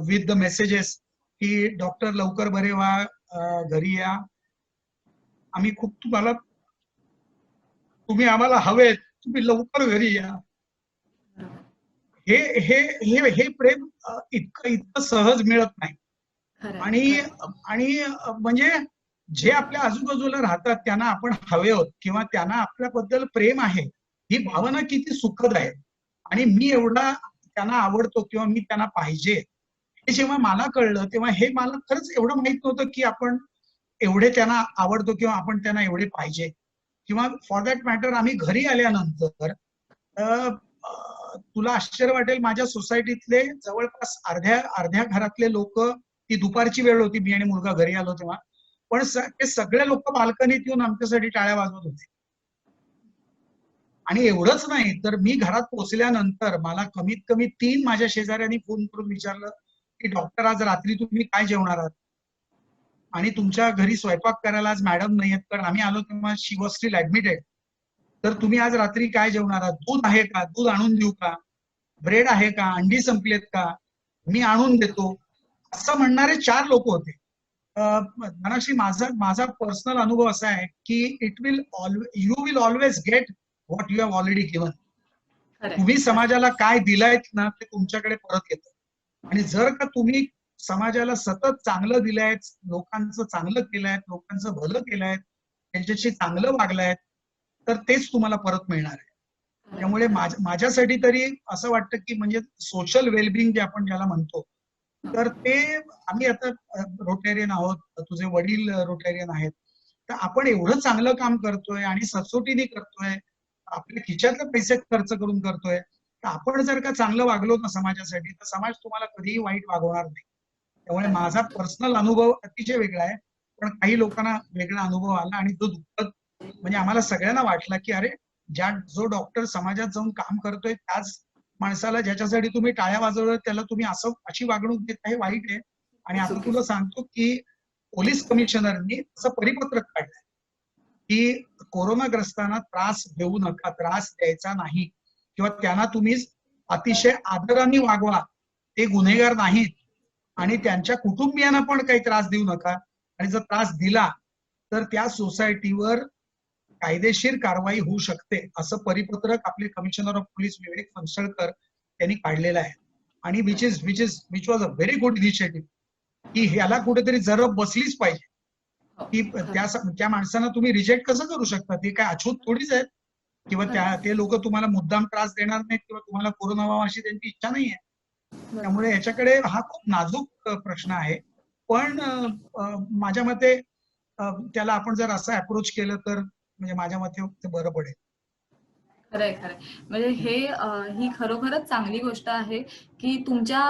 with the messages की डॉक्टर लवकर बरे व्हा, घरी या, आम्ही खूप तुम्ही आम्हाला हवेत, तुम्ही लवकर घरी या. हे हे हे हे प्रेम इतकं इतकं सहज मिळत नाही. आणि आणि म्हणजे जे आपल्या आजूबाजूला राहतात त्यांना आपण हवे आहोत किंवा त्यांना आपल्याबद्दल प्रेम आहे, ही भावना किती सुखद आहे. आणि मी एवढा त्यांना आवडतो किंवा मी त्यांना पाहिजे, हे जेव्हा मला कळलं तेव्हा हे मला खरंच एवढं माहित नव्हतं की आपण एवढे त्यांना आवडतो किंवा आपण त्यांना एवढे पाहिजे. किंवा फॉर दॅट मॅटर आम्ही घरी आल्यानंतर तुला आश्चर्य वाटेल, माझ्या सोसायटीतले जवळपास अर्ध्या घरातले लोक, ती दुपारची वेळ होती, मी आणि मुलगा घरी आलो तेव्हा, पण ते सगळे लोक बाल्कनीत येऊन आमच्यासाठी टाळ्या वाजवत होते. आणि एवढंच नाही तर मी घरात पोहोचल्यानंतर मला कमीत कमी 3 माझ्या शेजाऱ्यांनी फोन करून विचारलं की डॉक्टर आज रात्री तुम्ही काय जेवणार आहात, आणि तुमच्या घरी स्वयंपाक करायला आज मॅडम नाही आहेत, कारण आम्ही आलो तेव्हा शी वॉज स्टील ऍडमिटेड. तर तुम्ही आज रात्री काय जेवणार आहात, दूध आहे का, दूध आणून देऊ का, ब्रेड आहे का, अंडी संपलेत का, मी आणून देतो, असं म्हणणारे 4 लोक होते. धनाक्षी, माझा पर्सनल अनुभव असा आहे की you will always get what you have already given. तुम्ही समाजाला काय दिलायत ना ते तुमच्याकडे परत येतं. आणि जर का तुम्ही समाजाला सतत चांगलं दिलंय, लोकांचं चांगलं केलंय, लोकांचं भलं केलंय, त्यांच्याशी चांगलं वागलाय, तर तेच तुम्हाला परत मिळणार आहे. त्यामुळे माझ्यासाठी तरी असं वाटतं की म्हणजे सोशल वेलबिंग जे आपण ज्याला म्हणतो, तर ते आम्ही आता रोटेरियन आहोत, तुझे वडील रोटेरियन आहेत, तर आपण एवढं चांगलं काम करतोय आणि सचोटीने करतोय, आपल्या खिशातले पैसे खर्च करून करतोय, तर आपण जर का चांगलं वागलो ना समाजासाठी, तर समाज तुम्हाला कधीही वाईट वागवणार नाही. त्यामुळे माझा पर्सनल अनुभव अतिशय वेगळा आहे, पण काही लोकांना वेगळा अनुभव आला आणि तो दुःखद म्हणजे आम्हाला सगळ्यांना वाटला की अरे, जो डॉक्टर समाजात जाऊन काम करतोय त्याच माणसाला ज्याच्यासाठी तुम्ही टाळ्या वाजवलं त्याला तुम्ही अशी वागणूक देत आहे, वाईट आहे. आणि आता तुला सांगतो की पोलीस कमिशनरनी असं परिपत्रक काढलंय की कोरोनाग्रस्तांना त्रास देऊ नका, त्रास द्यायचा नाही, किंवा त्यांना तुम्ही अतिशय आदराने वागवा, ते गुन्हेगार नाहीत, आणि त्यांच्या कुटुंबियांना पण काही त्रास देऊ नका, आणि जर त्रास दिला तर त्या सोसायटीवर कायदेशीर कारवाई होऊ शकते, असं परिपत्रक आपले commissioner of police Vivek Phansalkar यांनी काढलेलं आहे. आणि which was a very good initiative, की ह्याला कुठेतरी जरब बसलीच पाहिजे की त्या माणसांना तुम्ही रिजेक्ट कसं करू शकता, ते काय अछूत थोडीच आहेत, किंवा ते लोक तुम्हाला मुद्दाम त्रास देणार नाहीत किंवा तुम्हाला कोरोना व्हावा अशी त्यांची इच्छा नाहीये. त्यामुळे याच्याकडे हा खूप नाजूक प्रश्न आहे, पण माझ्या मते त्याला आपण जर असं अप्रोच केलं तर म्हणजे माझ्या मते ते बरं पडेल. खरंय खरंय. म्हणजे ही खरोखरच चांगली गोष्ट आहे की तुमच्या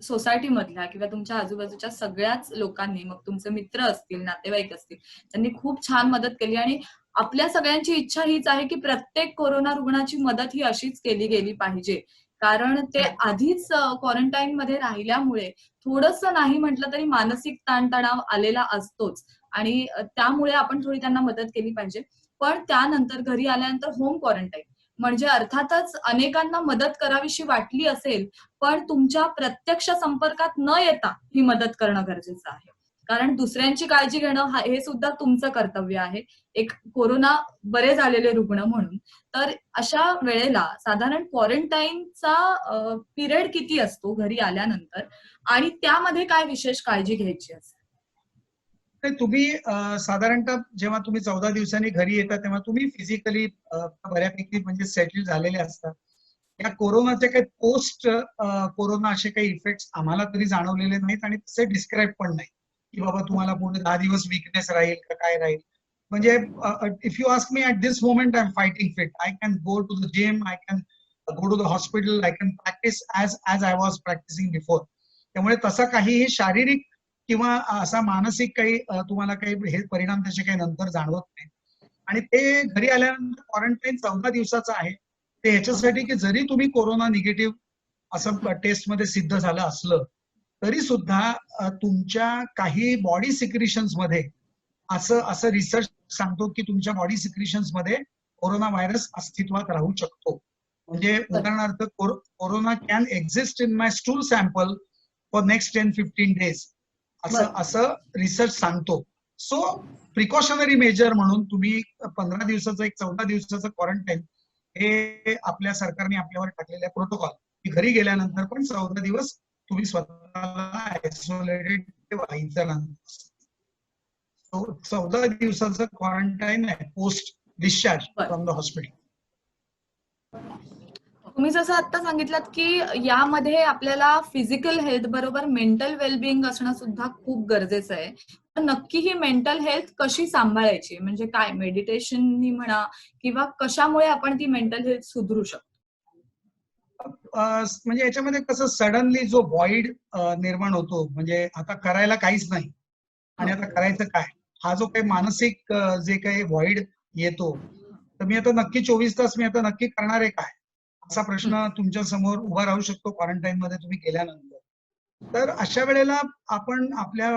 सोसायटीमधल्या किंवा तुमच्या आजूबाजूच्या सगळ्याच लोकांनी, मग तुमचे मित्र असतील, नातेवाईक असतील, त्यांनी खूप छान मदत केली. आणि आपल्या सगळ्यांची इच्छा हीच आहे की प्रत्येक कोरोना रुग्णाची मदत ही अशीच केली गेली पाहिजे, कारण ते आधीच क्वारंटाईन मध्ये राहिल्यामुळे थोडंसं नाही म्हटलं तरी मानसिक ताणतणाव आलेला असतोच, आणि त्यामुळे आपण थोडी त्यांना मदत केली पाहिजे. पण त्यानंतर घरी आल्यानंतर होम क्वारंटाईन म्हणजे अर्थातच अनेकांना मदत करावीशी वाटली असेल, पण तुमच्या प्रत्यक्ष संपर्कात न येता ही मदत करणं गरजेचं आहे, कारण दुसऱ्यांची काळजी घेणं हे सुद्धा तुमचं कर्तव्य आहे, एक कोरोना बरे झालेले रुग्ण म्हणून. तर अशा वेळेला साधारण क्वारंटाईनचा पिरियड किती असतो घरी आल्यानंतर, आणि त्यामध्ये काय विशेष काळजी घ्यायची असते? तुम्ही साधारणतः जेव्हा तुम्ही 14 दिवसांनी घरी येता तेव्हा तुम्ही फिजिकली बऱ्यापैकी म्हणजे सेटल झालेले असतात. या कोरोनाचे काही पोस्ट कोरोना असे काही इफेक्ट्स आम्हाला तरी जाणवलेले नाहीत, आणि तसे डिस्क्राईब पण नाही की बाबा तुम्हाला पूर्ण 10 दिवस वीकनेस राहील का काय राहील. म्हणजे if you ask me at this moment I am fighting fit, I can go to the gym, I can go to the hospital, I can practice as I was practicing before. त्यामुळे तसं काहीही शारीरिक किंवा असा मानसिक काही तुम्हाला काही हे परिणाम त्याचे काही नंतर जाणवत नाही. आणि ते घरी आल्यानंतर क्वारंटाईन 14 दिवसाचं आहे, ते ह्याच्यासाठी की जरी तुम्ही कोरोना निगेटिव्ह असं टेस्ट मध्ये सिद्ध झालं असलं तरी सुद्धा तुमच्या काही बॉडी सिक्रिशन्स मध्ये असं रिसर्च सांगतो की तुमच्या बॉडी सिक्रिशन्स मध्ये कोरोना व्हायरस अस्तित्वात राहू शकतो. म्हणजे उदाहरणार्थ corona can exist in my stool sample for next 10-15 days असं रिसर्च सांगतो. सो प्रिकॉशनरी मेजर म्हणून तुम्ही 15 दिवसाचं 14 दिवसाचं क्वारंटाईन हे आपल्या सरकारने आपल्यावर टाकलेलं प्रोटोकॉल की घरी गेल्यानंतर पण 14 दिवस तुम्ही स्वतःला आयसोलेटेड व्हायचं. 14 दिवसाचं क्वारंटाईन आहे post discharge from the hospital. तुम्ही जसं आता सांगितलं की यामध्ये आपल्याला फिजिकल हेल्थ बरोबर मेंटल वेलबिंग असणं सुद्धा खूप गरजेचं आहे. तर नक्की ही मेंटल हेल्थ कशी सांभाळायची, म्हणजे काय मेडिटेशन म्हणा किंवा कशामुळे आपण ती मेंटल हेल्थ सुधरू शकतो? म्हणजे याच्यामध्ये कसं सडनली जो व्हॉइड निर्माण होतो, म्हणजे आता करायला काहीच नाही आणि आता करायचं काय, हा जो काही मानसिक जे काही व्हॉइड येतो, तर मी आता नक्की 24 तास मी आता नक्की करणार आहे काय, असा प्रश्न तुमच्या समोर उभा राहू शकतो क्वारंटाईन मध्ये तुम्ही गेल्यानंतर. तर अशा वेळेला आपण आपल्या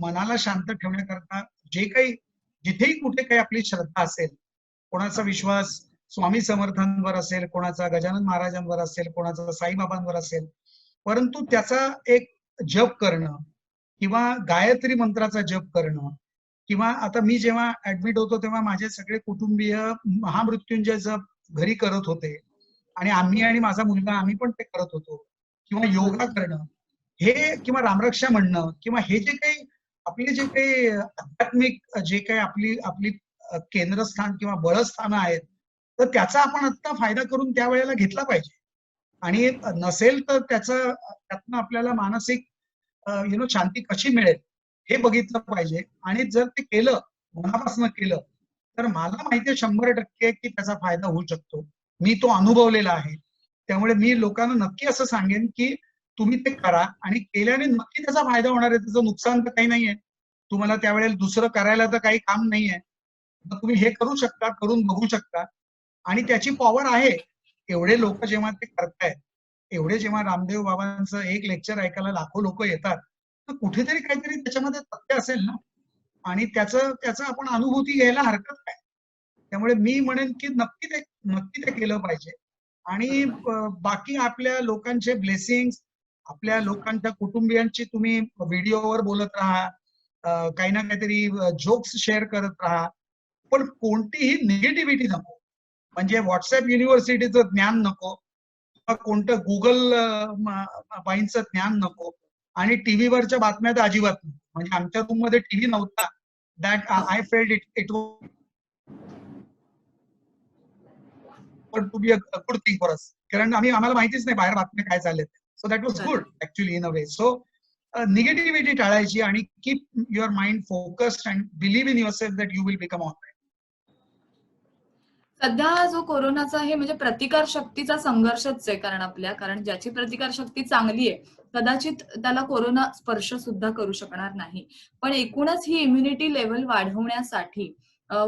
मनाला शांत ठेवण्याकरता जे काही जिथेही कुठे काही आपली श्रद्धा असेल, कोणाचा विश्वास स्वामी समर्थांवर असेल, कोणाचा गजानन महाराजांवर असेल, कोणाचा साईबाबांवर असेल, परंतु त्याचा एक जप करणं किंवा गायत्री मंत्राचा जप करणं, किंवा आता मी जेव्हा ऍडमिट होतो तेव्हा माझे सगळे कुटुंबीय महामृत्युंजय जप घरी करत होते आणि आम्ही आणि माझा मुलगा आम्ही पण ते करत होतो. किंवा योगा करणं हे, किंवा रामरक्षा म्हणणं, किंवा हे जे काही आपले जे काही आध्यात्मिक जे काही आपली आपली केंद्रस्थान किंवा बळस्थानं आहेत, तर त्याचा आपण आत्ता फायदा करून त्यावेळेला घेतला पाहिजे. आणि नसेल तर त्यातनं आपल्याला मानसिक शांती कशी मिळेल हे बघितलं पाहिजे. आणि जर ते केलं, मनापासून केलं, तर मला माहिती आहे 100% की त्याचा फायदा होऊ शकतो. मी तो अनुभवलेला आहे. त्यामुळे मी लोकांना नक्की असं सांगेन की तुम्ही ते करा आणि केल्याने नक्की त्याचा फायदा होणार आहे. त्याचं नुकसान तर काही नाहीये. तुम्हाला त्यावेळेला दुसरं करायला तर काही काम नाहीये. मग तुम्ही हे करू शकता, करून बघू शकता आणि त्याची पॉवर आहे. एवढे लोक जेव्हा ते करतायत, एवढे जेव्हा रामदेव बाबांचं एक लेक्चर ऐकायला लाखो लोक येतात, तर कुठेतरी काहीतरी त्याच्यामध्ये तथ्य असेल ना, आणि त्याचं आपण अनुभूती घ्यायला हरकत काय. त्यामुळे मी म्हणेन की नक्की ते केलं पाहिजे. आणि बाकी आपल्या लोकांचे ब्लेसिंग्स, आपल्या लोकांच्या कुटुंबियांची तुम्ही व्हिडिओवर बोलत राहा, काही ना काहीतरी जोक्स शेअर करत राहा, पण कोणतीही निगेटिव्हिटी नको. म्हणजे व्हॉट्सअप युनिव्हर्सिटीचं ज्ञान नको, कोणतं गुगल बाईंचं ज्ञान नको, आणि टीव्हीवरच्या बातम्या तर अजिबात नको. म्हणजे आमच्या रूम मध्ये टीव्ही नव्हता. That I felt it to be a good thing for us, कारण आम्हाला माहितीच नाही बाहेर बातम्या काय चालल्यात. So that was good actually in a way. So negativity टाळायची आणि keep your mind focused and believe in yourself that you will become all right. सध्या जो कोरोनाचा आहे म्हणजे प्रतिकार शक्तीचा संघर्षच आहे, कारण ज्याची प्रतिकार शक्ती चांगली आहे कदाचित त्याला कोरोना स्पर्श सुद्धा करू शकणार नाही. पण एकूणच ही इम्युनिटी लेवल वाढवण्यासाठी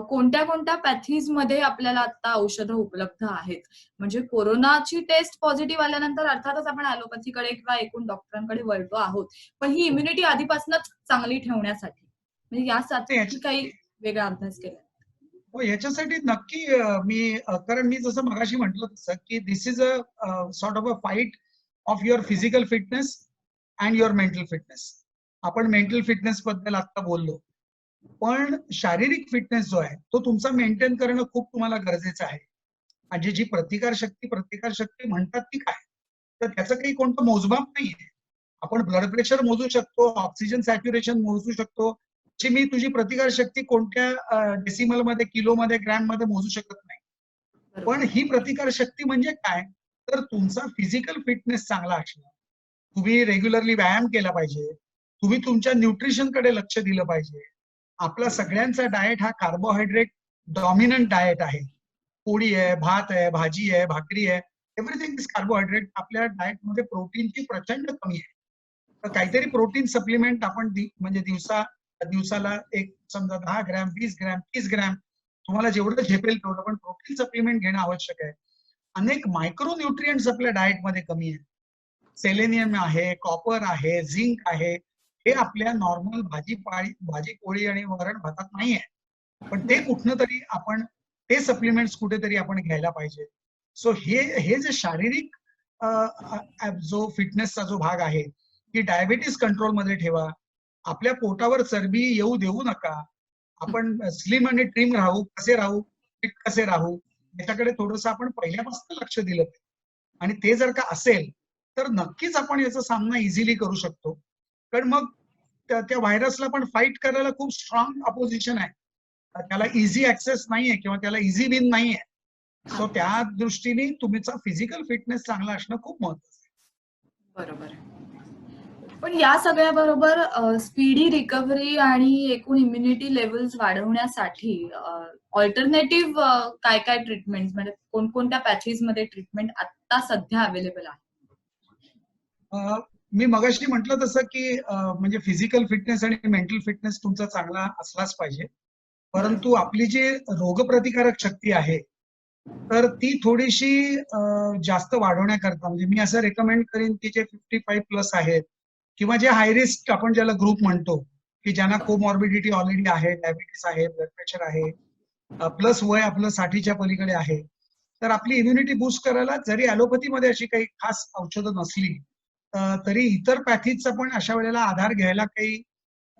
कोणत्या कोणत्या पॅथीज मध्ये आपल्याला आता औषधं उपलब्ध आहेत? म्हणजे कोरोनाची टेस्ट पॉझिटिव्ह आल्यानंतर अर्थातच आपण ॲलोपॅथीकडे किंवा एकूण डॉक्टरांकडे वळतो आहोत, पण ही इम्युनिटी आधीपासूनच चांगली ठेवण्यासाठी म्हणजे यासाठी काही वेगळा अभ्यास केला? हो, याच्यासाठी नक्की कारण मी जसं मगाशी म्हटलं तसं की this is a sort of a fight of your physical fitness and your mental fitness. आपण मेंटल फिटनेस बद्दल आता बोललो, पण शारीरिक फिटनेस जो आहे तो तुमचा मेंटेन करणं खूप तुम्हाला गरजेचं आहे. म्हणजे जी प्रतिकारशक्ती म्हणतात ती काय, तर त्याचं काही कोणतं मोजमाप नाहीये. आपण ब्लड प्रेशर मोजू शकतो, ऑक्सिजन सॅच्युरेशन मोजू शकतो, मी तुझी प्रतिकारशक्ती कोणत्या डेसिमल मध्ये, किलो मध्ये, ग्रॅम मध्ये मोजू शकत नाही. पण ही प्रतिकारशक्ती म्हणजे काय, तर तुमचा फिजिकल फिटनेस चांगला असणं, तुम्ही रेग्युलरली व्यायाम केला पाहिजे, तुम्ही तुमच्या न्यूट्रिशन कडे लक्ष दिलं पाहिजे. आपला सगळ्यांचा डाएट हा कार्बोहायड्रेट डॉमिनंट डाएट आहे. पोळी आहे, भात आहे, भाजी आहे, भाकरी आहे, एव्हरीथिंग इज कार्बोहायड्रेट. आपल्या डाएट मध्ये प्रोटीनची प्रचंड कमी आहे. तर काहीतरी प्रोटीन सप्लिमेंट आपण म्हणजे दिवसाला एक समजा 10 ग्रॅम, 20 ग्रॅम, 30 ग्रॅम, तुम्हाला जेवढं झेपेल तेवढं, पण प्रोटीन सप्लिमेंट घेणं आवश्यक आहे. अनेक मायक्रो न्यूट्रिएंट्स आपल्या डाएट मध्ये कमी आहेत. सेलेनियम आहे, कॉपर आहे, झिंक आहे. हे आपल्या नॉर्मल भाजी पोळी आणि वरण भातात नाहीये. पण ते कुठनं तरी आपण ते सप्लिमेंट्स कुठेतरी आपण घ्यायला पाहिजे. सो हे जे शारीरिक जो फिटनेसचा जो भाग आहे की डायबिटीस कंट्रोलमध्ये ठेवा. आपल्या पोटावर चरबी येऊ देऊ नका. आपण स्लिम आणि ट्रिम राहू, फिट कसे राहू याच्याकडे थोडंसं आपण पहिल्यापासून लक्ष दिलं पाहिजे. आणि ते जर का असेल तर नक्कीच आपण याचा सामना इझिली करू शकतो. कारण मग त्या व्हायरसला पण फाईट करायला खूप स्ट्रॉंग अपोजिशन आहे. त्याला इझी ऍक्सेस नाहीये किंवा त्याला इझी विन नाहीये. सो त्या दृष्टीने तुमचा फिजिकल फिटनेस चांगला असणं खूप महत्वाचं आहे. बरोबर. पण या सगळ्या बरोबर स्पीडी रिकव्हरी आणि एकूण इम्युनिटी लेवल्स वाढवण्यासाठी ऑल्टरनेटिव्ह काय काय ट्रीटमेंट म्हणजे कोणकोणत्या पॅथेज मध्ये ट्रीटमेंट आता सध्या अवेलेबल आहे? मी मगाशी म्हटलं तसं की म्हणजे फिजिकल फिटनेस आणि मेंटल फिटनेस तुमचा चांगला असलाच पाहिजे. परंतु आपली जी रोगप्रतिकारक शक्ती आहे तर ती थोडीशी जास्त वाढवण्याकरता म्हणजे मी असं रेकमेंड करीन की जे 55 प्लस आहेत किंवा जे हाय रिस्क आपण ज्याला ग्रुप म्हणतो की ज्यांना कोमॉर्बिडिटी ऑलरेडी आहे, डायबिटीस आहे, ब्लड प्रेशर आहे, प्लस वय आपलं 60च्या पलीकडे आहे, तर आपली इम्युनिटी बूस्ट करायला जरी ॲलोपॅथीमध्ये अशी काही खास औषधं नसली तरी इतर पॅथीजचा पण अशा वेळेला आधार घ्यायला काही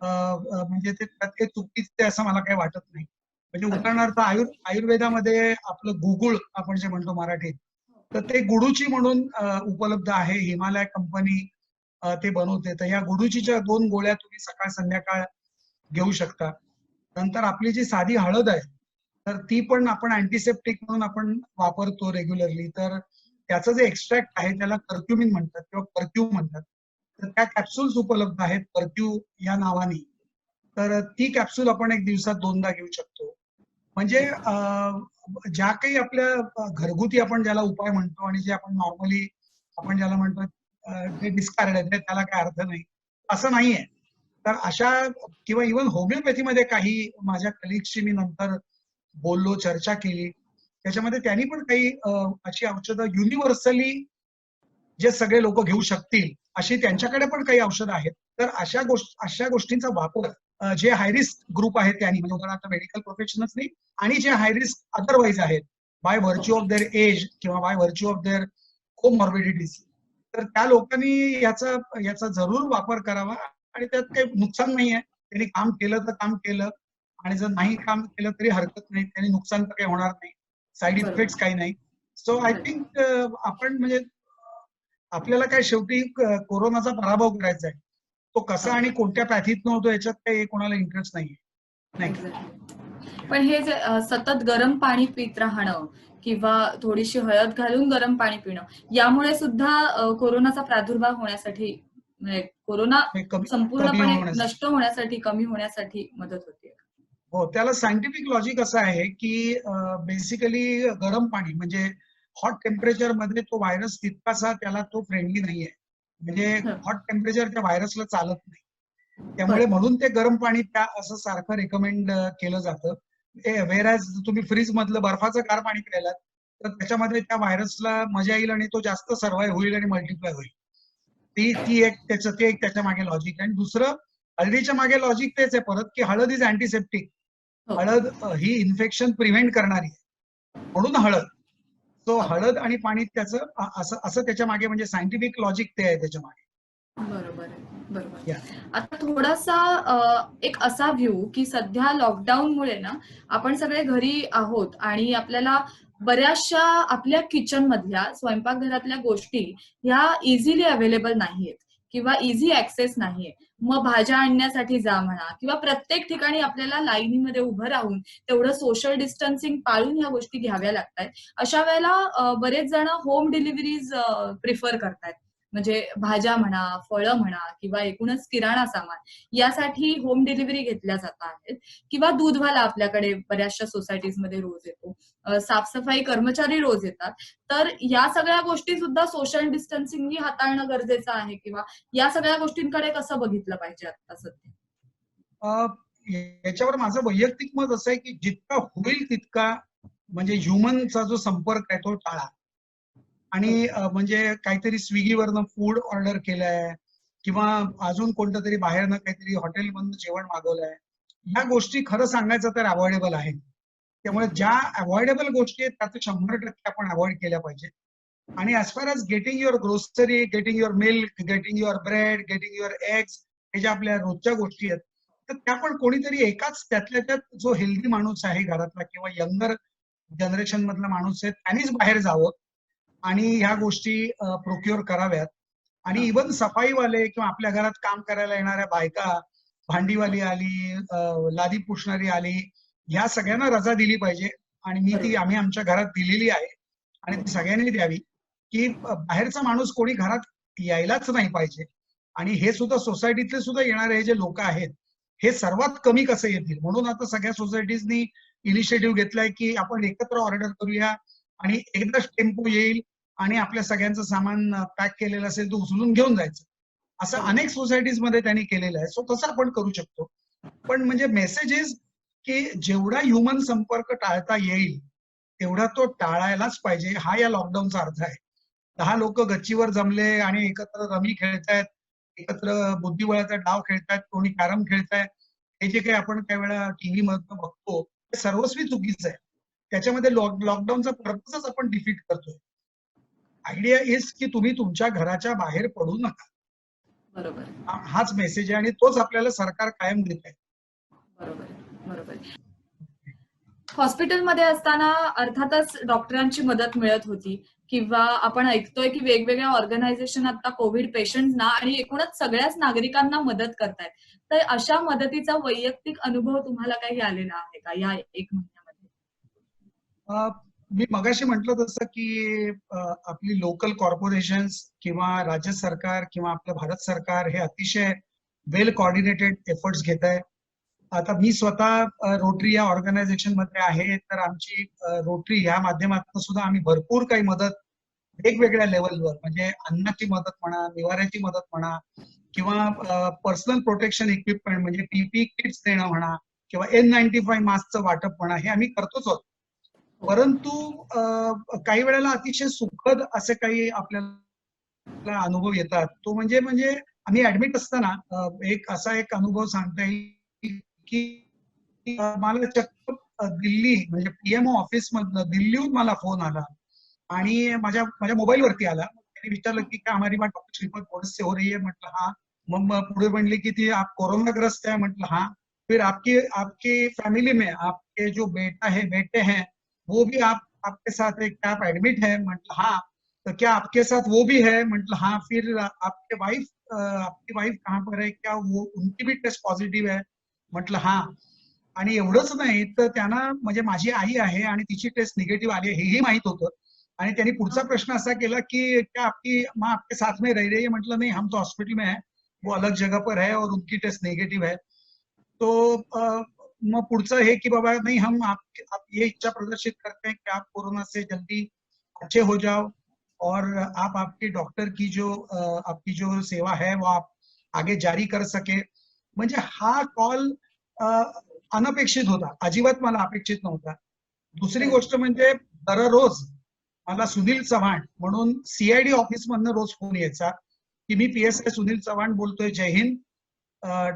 म्हणजे ते चुकीचं असं मला काही वाटत नाही. म्हणजे उदाहरणार्थ आयुर्वेदामध्ये आपलं गुगुळ आपण जे म्हणतो मराठीत, तर ते गुडूची म्हणून उपलब्ध आहे. हिमालय कंपनी ते बनवते. तर ह्या गुडूचीच्या 2 गोळ्या तुम्ही सकाळ संध्याकाळ घेऊ शकता. नंतर आपली जी साधी हळद आहे तर ती पण आपण अँटीसेप्टिक म्हणून आपण वापरतो रेग्युलरली. तर त्याचं जे एक्स्ट्रॅक्ट आहे त्याला कर्क्युमिन म्हणतात किंवा परक्यू म्हणतात. तर त्या कॅप्सूल्स उपलब्ध आहेत परक्यू या नावाने. तर ती कॅप्सूल आपण एक दिवसात 2दा घेऊ शकतो. म्हणजे ज्या काही आपल्या घरगुती आपण ज्याला उपाय म्हणतो आणि जे आपण नॉर्मली आपण ज्याला म्हणतो जे डिस्कार्ड आहे त्याला काय अर्थ नाही असं नाहीये. तर अशा किंवा इव्हन होमिओपॅथीमध्ये काही माझ्या कलिग्सशी मी नंतर बोललो, चर्चा केली. त्याच्यामध्ये त्यांनी पण काही अशी औषधं युनिव्हर्सली जे सगळे लोक घेऊ शकतील अशी त्यांच्याकडे पण काही औषधं आहेत. तर अशा गोष्टींचा वापर जे हाय रिस्क ग्रुप आहेत त्यांनी म्हणजे उदाहरणार्थ मेडिकल प्रोफेशनल्सनी आणि जे हाय रिस्क अदरवाईज आहेत by virtue of their age किंवा by virtue of their comorbidities, तर त्या लोकांनी याचा जरूर वापर करावा. आणि त्यात काही नुकसान नाही आहे. त्यांनी काम केलं तर काम केलं आणि जर नाही काम केलं तरी हरकत नाही. त्यांनी नुकसान तर काही होणार नाही, साईड इफेक्ट्स काही नाही. सो आय थिंक आपण म्हणजे आपल्याला काय शेवटी कोरोनाचा पराभव करायचा आहे. तो कसा आणि कोणत्या पॅथीतनं होतो याच्यात काही कोणाला इंटरेस्ट नाहीये. नाही. पण हे जे सतत गरम पाणी पित राहणं किंवा थोडीशी हळद घालून गरम पाणी पिणं यामुळे सुद्धा कोरोनाचा प्रादुर्भाव होण्यासाठी म्हणजे कोरोना संपूर्णपणे नष्ट होण्यासाठी कमी होण्यासाठी मदत होते. हो, त्याला सायंटिफिक लॉजिक असं आहे की बेसिकली गरम पाणी म्हणजे हॉट टेम्परेचर मध्ये तो व्हायरस तितकासा त्याला तो फ्रेंडली नाहीये. म्हणजे हॉट टेम्परेचर त्या व्हायरसला चालत नाही. त्यामुळे म्हणून ते गरम पाणी त्या असं सारखं रेकमेंड केलं जातं. व्हेअरॅज तुम्ही फ्रीज मधलं बर्फाचं गार पाणी प्यायलात तर त्याच्यामध्ये त्या व्हायरसला मजा येईल आणि तो जास्त सर्व्हाइव्ह होईल आणि मल्टिप्लाय होईल. ती एक त्याच्या मागे लॉजिक आहे. आणि दुसरं हळदीच्या मागे लॉजिक तेच आहे परत की हळद इज अँटीसेप्टिक. हळद ही इन्फेक्शन प्रिव्हेंट करणारी आहे म्हणून हळद. सो हळद आणि पाणी त्याचं असं त्याच्या मागे म्हणजे सायंटिफिक लॉजिक ते आहे त्याच्या मागे. बरोबर बरोबर. आता थोडासा एक असा व्ह्यू की सध्या लॉकडाऊनमुळे ना आपण सगळे घरी आहोत आणि आपल्याला बऱ्याचशा आपल्या किचन मधल्या स्वयंपाकघरातल्या गोष्टी ह्या इझिली अवेलेबल नाहीयेत किंवा इझी ऍक्सेस नाहीये. मग भाज्या आणण्यासाठी जा म्हणा किंवा प्रत्येक ठिकाणी आपल्याला लाईनीमध्ये उभं राहून तेवढं सोशल डिस्टन्सिंग पाळून ह्या गोष्टी घ्याव्या लागतात. अशा वेळेला बरेच जण होम डिलिव्हरीज प्रिफर करतायत. म्हणजे भाज्या म्हणा, फळं म्हणा किंवा एकूणच किराणा सामान यासाठी होम डिलिव्हरी घेतल्या जात आहेत किंवा दूधवाला आपल्याकडे बऱ्याचशा सोसायटीजमध्ये रोज येतो. साफसफाई कर्मचारी रोज येतात. तर या सगळ्या गोष्टी सुद्धा सोशल डिस्टन्सिंगनी हाताळणं गरजेचं आहे किंवा या सगळ्या गोष्टींकडे कसं बघितलं पाहिजे आता सध्या? याच्यावर माझं वैयक्तिक मत असं आहे की जितका होईल तितका म्हणजे ह्युमनचा जो संपर्क आहे तो टाळा. आणि म्हणजे काहीतरी स्विगीवरनं फूड ऑर्डर केलंय किंवा अजून कोणतं तरी बाहेरनं काहीतरी हॉटेलमधनं जेवण मागवलंय, ह्या गोष्टी खरं सांगायचं तर अवॉइडेबल आहेत. त्यामुळे ज्या अवॉइडेबल गोष्टी आहेत त्या 100% आपण अवॉइड केल्या पाहिजे. आणि as far as getting your grocery, getting your milk, getting your bread, getting your eggs, हे ज्या आपल्या रोजच्या गोष्टी आहेत, तर त्या पण कोणीतरी एकाच त्यातल्या त्यात जो हेल्दी माणूस आहे घरातला किंवा यंगर जनरेशन मधला माणूस आहे त्यांनीच बाहेर जावं आणि ह्या गोष्टी प्रोक्युअर कराव्यात. आणि इव्हन सफाईवाले किंवा आपल्या घरात काम करायला येणाऱ्या बायका, भांडीवाली आली, लादी पुसणारी आली, ह्या सगळ्यांना रजा दिली पाहिजे. आणि आम्ही आमच्या घरात दिलेली आहे आणि ती सगळ्यांनी द्यावी, की बाहेरचा माणूस कोणी घरात यायलाच नाही पाहिजे. आणि हे सुद्धा सोसायटीतले सुद्धा येणारे हे जे लोक आहेत, हे सर्वात कमी कसे येतील, म्हणून आता सगळ्या सोसायटीजनी इनिशिएटिव्ह घेतलाय की आपण एकत्र ऑर्डर करूया आणि एकदाच टेम्पो येईल आणि आपल्या सगळ्यांचं सामान पॅक केलेलं असेल तर उचलून घेऊन जायचं. असं अनेक सोसायटीज मध्ये त्यांनी केलेलं आहे. सो तसं आपण करू शकतो. पण म्हणजे मेसेज इज की जेवढा ह्युमन संपर्क टाळता येईल तेवढा तो टाळायलाच पाहिजे, हा या लॉकडाऊनचा अर्थ आहे. 10 लोक गच्चीवर जमले आणि एकत्र रमी खेळतायत, एकत्र बुद्धिबळाचा डाव खेळतायत, कोणी कॅरम खेळतायत, हे जे काही आपण काही वेळा टीव्ही मधनं बघतो ते सर्वस्वी चुकीचं आहे. त्याच्यामध्ये लॉकडाऊनचा पर्पजच आपण डिफीट करतोय. आयडिया इज की तुम्ही तुमच्या घराच्या बाहेर पडू नका. बरोबर. हाच मेसेज आहे आणि तोच आपल्याला सरकार कायम देत आहे. बरोबर. बरोबर. हॉस्पिटलमध्ये असताना अर्थातच डॉक्टरांची मदत मिळत होती किंवा आपण ऐकतोय की वेगवेगळ्या ऑर्गनायझेशन आता कोविड पेशंटना आणि एकूणच सगळ्याच नागरिकांना मदत करतायत. तर अशा मदतीचा वैयक्तिक अनुभव तुम्हाला काही आलेला आहे का या 1 महिन्यामध्ये? मी मगाशी म्हटलं तसं की आपली लोकल कॉर्पोरेशन्स किंवा राज्य सरकार किंवा आपलं भारत सरकार हे अतिशय वेल कोऑर्डिनेटेड एफर्ट्स घेत आहे. आता मी स्वतः रोटरी या ऑर्गनायझेशन मध्ये आहे, तर आमची रोटरी या माध्यमातून सुद्धा आम्ही भरपूर काही मदत वेगवेगळ्या लेवलवर, म्हणजे अन्नाची मदत म्हणा, निवाऱ्याची मदत म्हणा किंवा पर्सनल प्रोटेक्शन इक्विपमेंट म्हणजे पीपी किट्स देणं म्हणा किंवा N95 मास्कचं वाटप म्हणा, हे आम्ही करतोच आहोत. परंतु काही वेळेला अतिशय सुखद असे काही आपल्याला अनुभव येतात. तो म्हणजे म्हणजे आम्ही ऍडमिट असताना एक अनुभव सांगता येईल की मला चक्क दिल्ली म्हणजे पीएमओ ऑफिस मधनं दिल्लीहून मला फोन आला आणि माझ्या माझ्या मोबाईलवरती आला. त्यांनी विचारलं की क्या हमारी बात डॉक्टर श्रीपद बोरस से हो रही है? म्हटलं हाँ. मग पुढे म्हणले की ती आप कोरोनाग्रस्त है? म्हटलं हाँ. फिर आपकी आपकी फैमिली में आपके जो बेटा है बेटे हैं वो भी आपके साथ है, क्या आप एडमिट है? म्हटलं हाँ. तो क्या आपके साथ वो भी है? म्हटलं हाँ. फिर आपकी वाइफ कहाँ पर है? क्या वो उनकी भी टेस्ट पॉझिटिव्ह है? म्हटलं हाँ. आणि एवढंच नाही तर त्यांना म्हणजे माझी आई आहे आणि तिची टेस्ट निगेटिव्ह आली आहे हेही माहित होतं. आणि त्यांनी पुढचा प्रश्न असा केला की क्या आपकी माँ आपके साथ में रह रही है? म्हटलं नहीं, हम तो हॉस्पिटल में है, वो अलग जगह पर है और उनकी टेस्ट नेगेटिव है. तो मग पुढचं हे की बाबा नहीं, हम आप ये इच्छा प्रदर्शित करते हैं कि आप कोरोना से जल्दी अच्छे हो जाओ और आप आपके डॉक्टर की जो आपकी जो सेवा है वो आप आगे जारी कर सके. म्हणजे हा कॉल अनपेक्षित होता, अजिबात मला अपेक्षित नव्हता. दुसरी गोष्ट म्हणजे दररोज मला सुनील चव्हाण म्हणून सीआयडी ऑफिस मधनं रोज फोन यायचा की मी PSI सुनील चव्हाण बोलतोय, जय हिंद.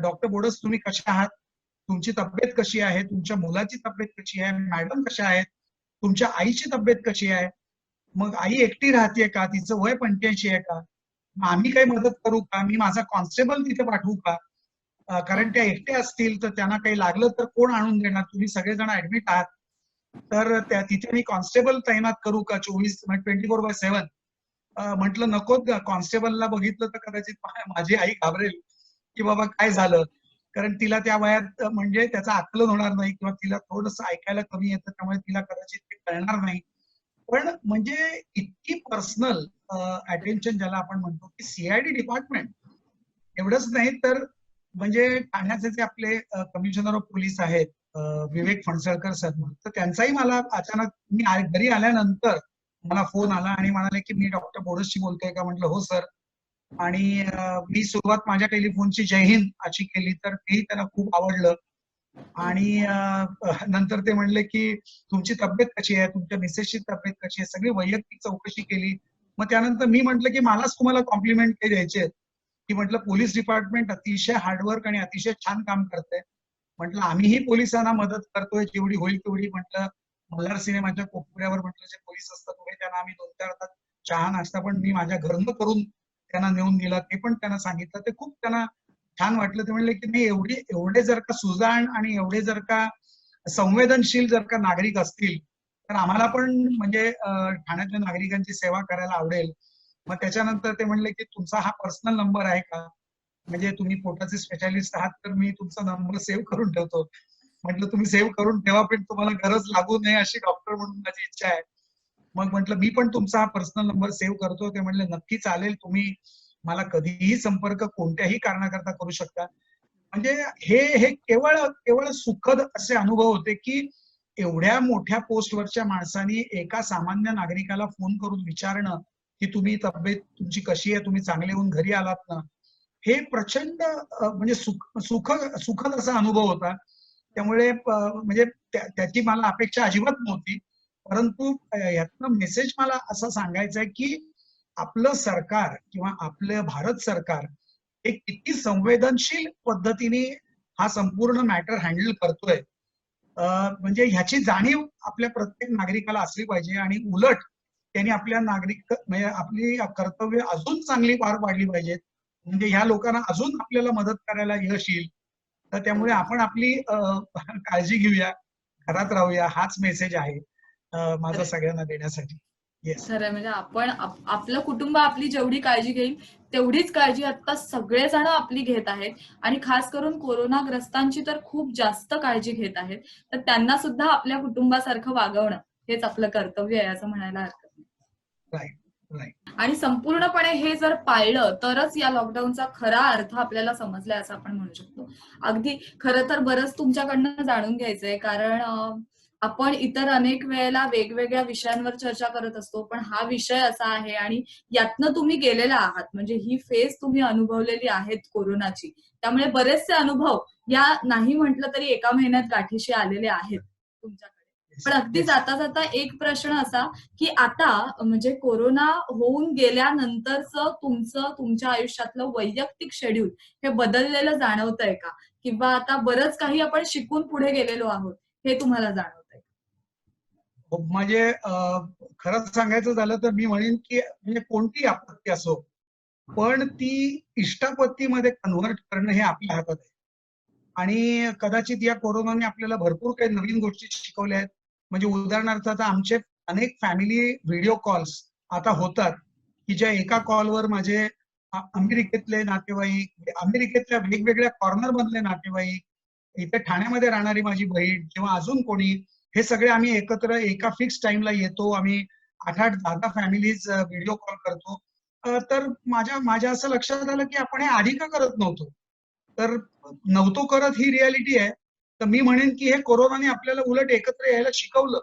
डॉक्टर बोडस तुम्ही कशा आहात? तुमची तब्येत कशी आहे? तुमच्या मुलाची तब्येत कशी आहे? मॅडम कशा आहेत? तुमच्या आईची तब्येत कशी आहे? मग आई एकटी राहतेय का? तिचं वय 85 आहे का? मग आम्ही काही मदत करू का? मी माझा कॉन्स्टेबल तिथे पाठवू का? कारण त्या एकट्या असतील तर त्यांना काही लागलं तर कोण आणून देणार? तुम्ही सगळेजण ऍडमिट आहात तर तिथे मी कॉन्स्टेबल तैनात करू का 24/7? म्हटलं नको, कॉन्स्टेबलला बघितलं तर कदाचित माझी आई घाबरेल की बाबा काय झालं, कारण तिला त्या वयात म्हणजे त्याचं आकलन होणार नाही किंवा तिला थोडंसं ऐकायला कमी येतं त्यामुळे तिला कदाचित ते कळणार नाही. पण म्हणजे इतकी पर्सनल अटेन्शन ज्याला आपण म्हणतो की सीआयडी डिपार्टमेंट एवढंच नाही तर म्हणजे ठाण्याचे जे आपले कमिशनर ऑफ पोलीस आहेत विवेक फणसळकर सर, तर त्यांचाही मला अचानक मी घरी आल्यानंतर मला फोन आला आणि म्हणाले की मी डॉक्टर बोडसशी बोलतोय का? म्हटलं हो सर. आणि मी सुरुवात माझ्या टेलिफोनची जय हिंद अशी केली तर तेही त्यांना खूप आवडलं. आणि नंतर ते म्हणले की तुमची तब्येत कशी आहे? तुमच्या मिसेसची तब्येत कशी आहे? सगळी वैयक्तिक चौकशी केली. मग त्यानंतर मी म्हटलं की मलाच तुम्हाला कॉम्प्लिमेंट हे द्यायचे की म्हटलं पोलीस डिपार्टमेंट अतिशय हार्डवर्क आणि अतिशय छान काम करते. म्हटलं आम्हीही पोलिसांना मदत करतोय जेवढी होईल तेवढी. म्हटलं मल्हार सिनेमाच्या कोपऱ्यावर म्हटलं जे पोलीस असतात वगैरे त्यांना आम्ही 2-4 तास चहा नाश्ता पण मी माझ्या घरनं करून त्यांना नेऊन दिला, ते पण त्यांना सांगितलं. ते खूप त्यांना छान वाटलं. ते म्हणले की नाही एवढे जर का सुजाण आणि एवढे जर का संवेदनशील जर का नागरिक असतील तर आम्हाला पण म्हणजे ठाण्यातल्या नागरिकांची सेवा करायला आवडेल. मग त्याच्यानंतर ते म्हणले की तुमचा हा पर्सनल नंबर आहे का, म्हणजे तुम्ही पोटाचे स्पेशालिस्ट आहात तर मी तुमचा नंबर सेव्ह करून ठेवतो. म्हटलं तुम्ही सेव्ह करून ठेवा पण तुम्हाला गरज लागू नये अशी डॉक्टर म्हणून माझी इच्छा आहे. मग म्हटलं मी पण तुमचा हा पर्सनल नंबर सेव्ह करतो. ते म्हणले नक्की चालेल, तुम्ही मला कधीही संपर्क कोणत्याही कारणाकरता करू शकता. म्हणजे हे हे केवळ केवळ सुखद असे अनुभव होते की एवढ्या मोठ्या पोस्टवरच्या माणसांनी एका सामान्य नागरिकाला फोन करून विचारणं की तुम्ही तब्येत तुमची कशी आहे, तुम्ही चांगले होऊन घरी आलात ना, हे प्रचंड म्हणजे सुखद असा अनुभव होता. त्यामुळे म्हणजे त्याची मला अपेक्षा अजिबात नव्हती. परंतु यातनं मेसेज मला असा सांगायचा आहे की आपलं सरकार किंवा आपलं भारत सरकार हे किती संवेदनशील पद्धतीने हा संपूर्ण मॅटर हँडल करतोय. म्हणजे ह्याची जाणीव आपल्या प्रत्येक नागरिकाला असली पाहिजे आणि उलट त्यांनी आपल्या नागरिक म्हणजे आपली कर्तव्य अजून चांगली पार पाडली पाहिजेत. म्हणजे ह्या लोकांना अजून आपल्याला मदत करायला यश येईल. तर त्यामुळे आपण आपली काळजी घेऊया, घरात राहूया, हाच मेसेज आहे माझा सगळ्यांना देण्यासाठी. येस. खरंय, म्हणजे आपण आपलं कुटुंब आपली जेवढी काळजी घेईल तेवढीच काळजी आता सगळेजण आपली घेत आहेत आणि खास करून कोरोनाग्रस्तांची तर खूप जास्त काळजी घेत आहेत. तर त्यांना सुद्धा आपल्या कुटुंबासारखं वागवणं हेच आपलं कर्तव्य आहे असं म्हणायला हरकत नाही. Right, right. आणि संपूर्णपणे हे जर पाळलं तरच या लॉकडाऊनचा खरा अर्थ आपल्याला समजलाय असं आपण म्हणू शकतो. अगदी खरं तर बरंच तुमच्याकडनं जाणून घ्यायचंय, कारण आपण इतर अनेक वेळेला वेगवेगळ्या विषयांवर चर्चा करत असतो, पण हा विषय असा आहे आणि यातनं तुम्ही गेलेला आहात, म्हणजे ही फेज तुम्ही अनुभवलेली आहेत कोरोनाची. त्यामुळे बरेचसे अनुभव या नाही म्हटलं तरी एका महिन्यात गाठीशी आलेले आहेत तुमच्याकडे. पण अगदी येस. जाता जाता एक प्रश्न असा की आता म्हणजे कोरोना होऊन गेल्यानंतरचं तुमच्या आयुष्यातलं वैयक्तिक शेड्यूल हे बदललेलं जाणवतंय का? किंवा आता बरंच काही आपण शिकून पुढे गेलेलो आहोत हे तुम्हाला जाणवतंय? म्हणजे खरंच सांगायचं झालं तर मी म्हणेन की म्हणजे कोणती आपत्ती असो पण ती इष्टापत्तीमध्ये कन्व्हर्ट करणं हे आपल्या हातात आहे. आणि कदाचित या कोरोनाने आपल्याला भरपूर काही नवीन गोष्टी शिकवल्या आहेत. म्हणजे उदाहरणार्थ आता आमचे अनेक फॅमिली व्हिडिओ कॉल्स आता होतात की ज्या एका कॉलवर माझे अमेरिकेतले नातेवाईक, अमेरिकेतल्या वेगवेगळ्या कॉर्नर मधले नातेवाईक, इथे ठाण्यामध्ये राहणारी माझी बहीण किंवा अजून कोणी, हे सगळे आम्ही एकत्र एका फिक्स टाइमला येतो. आम्ही 8-8, 10-10 फॅमिलीज व्हिडिओ कॉल करतो. तर माझ्या असं लक्षात आलं की आपण हे आधी का करत नव्हतो. तर नव्हतो करत ही रियालिटी आहे. तर मी म्हणेन की हे कोरोनाने आपल्याला उलट एकत्र यायला शिकवलं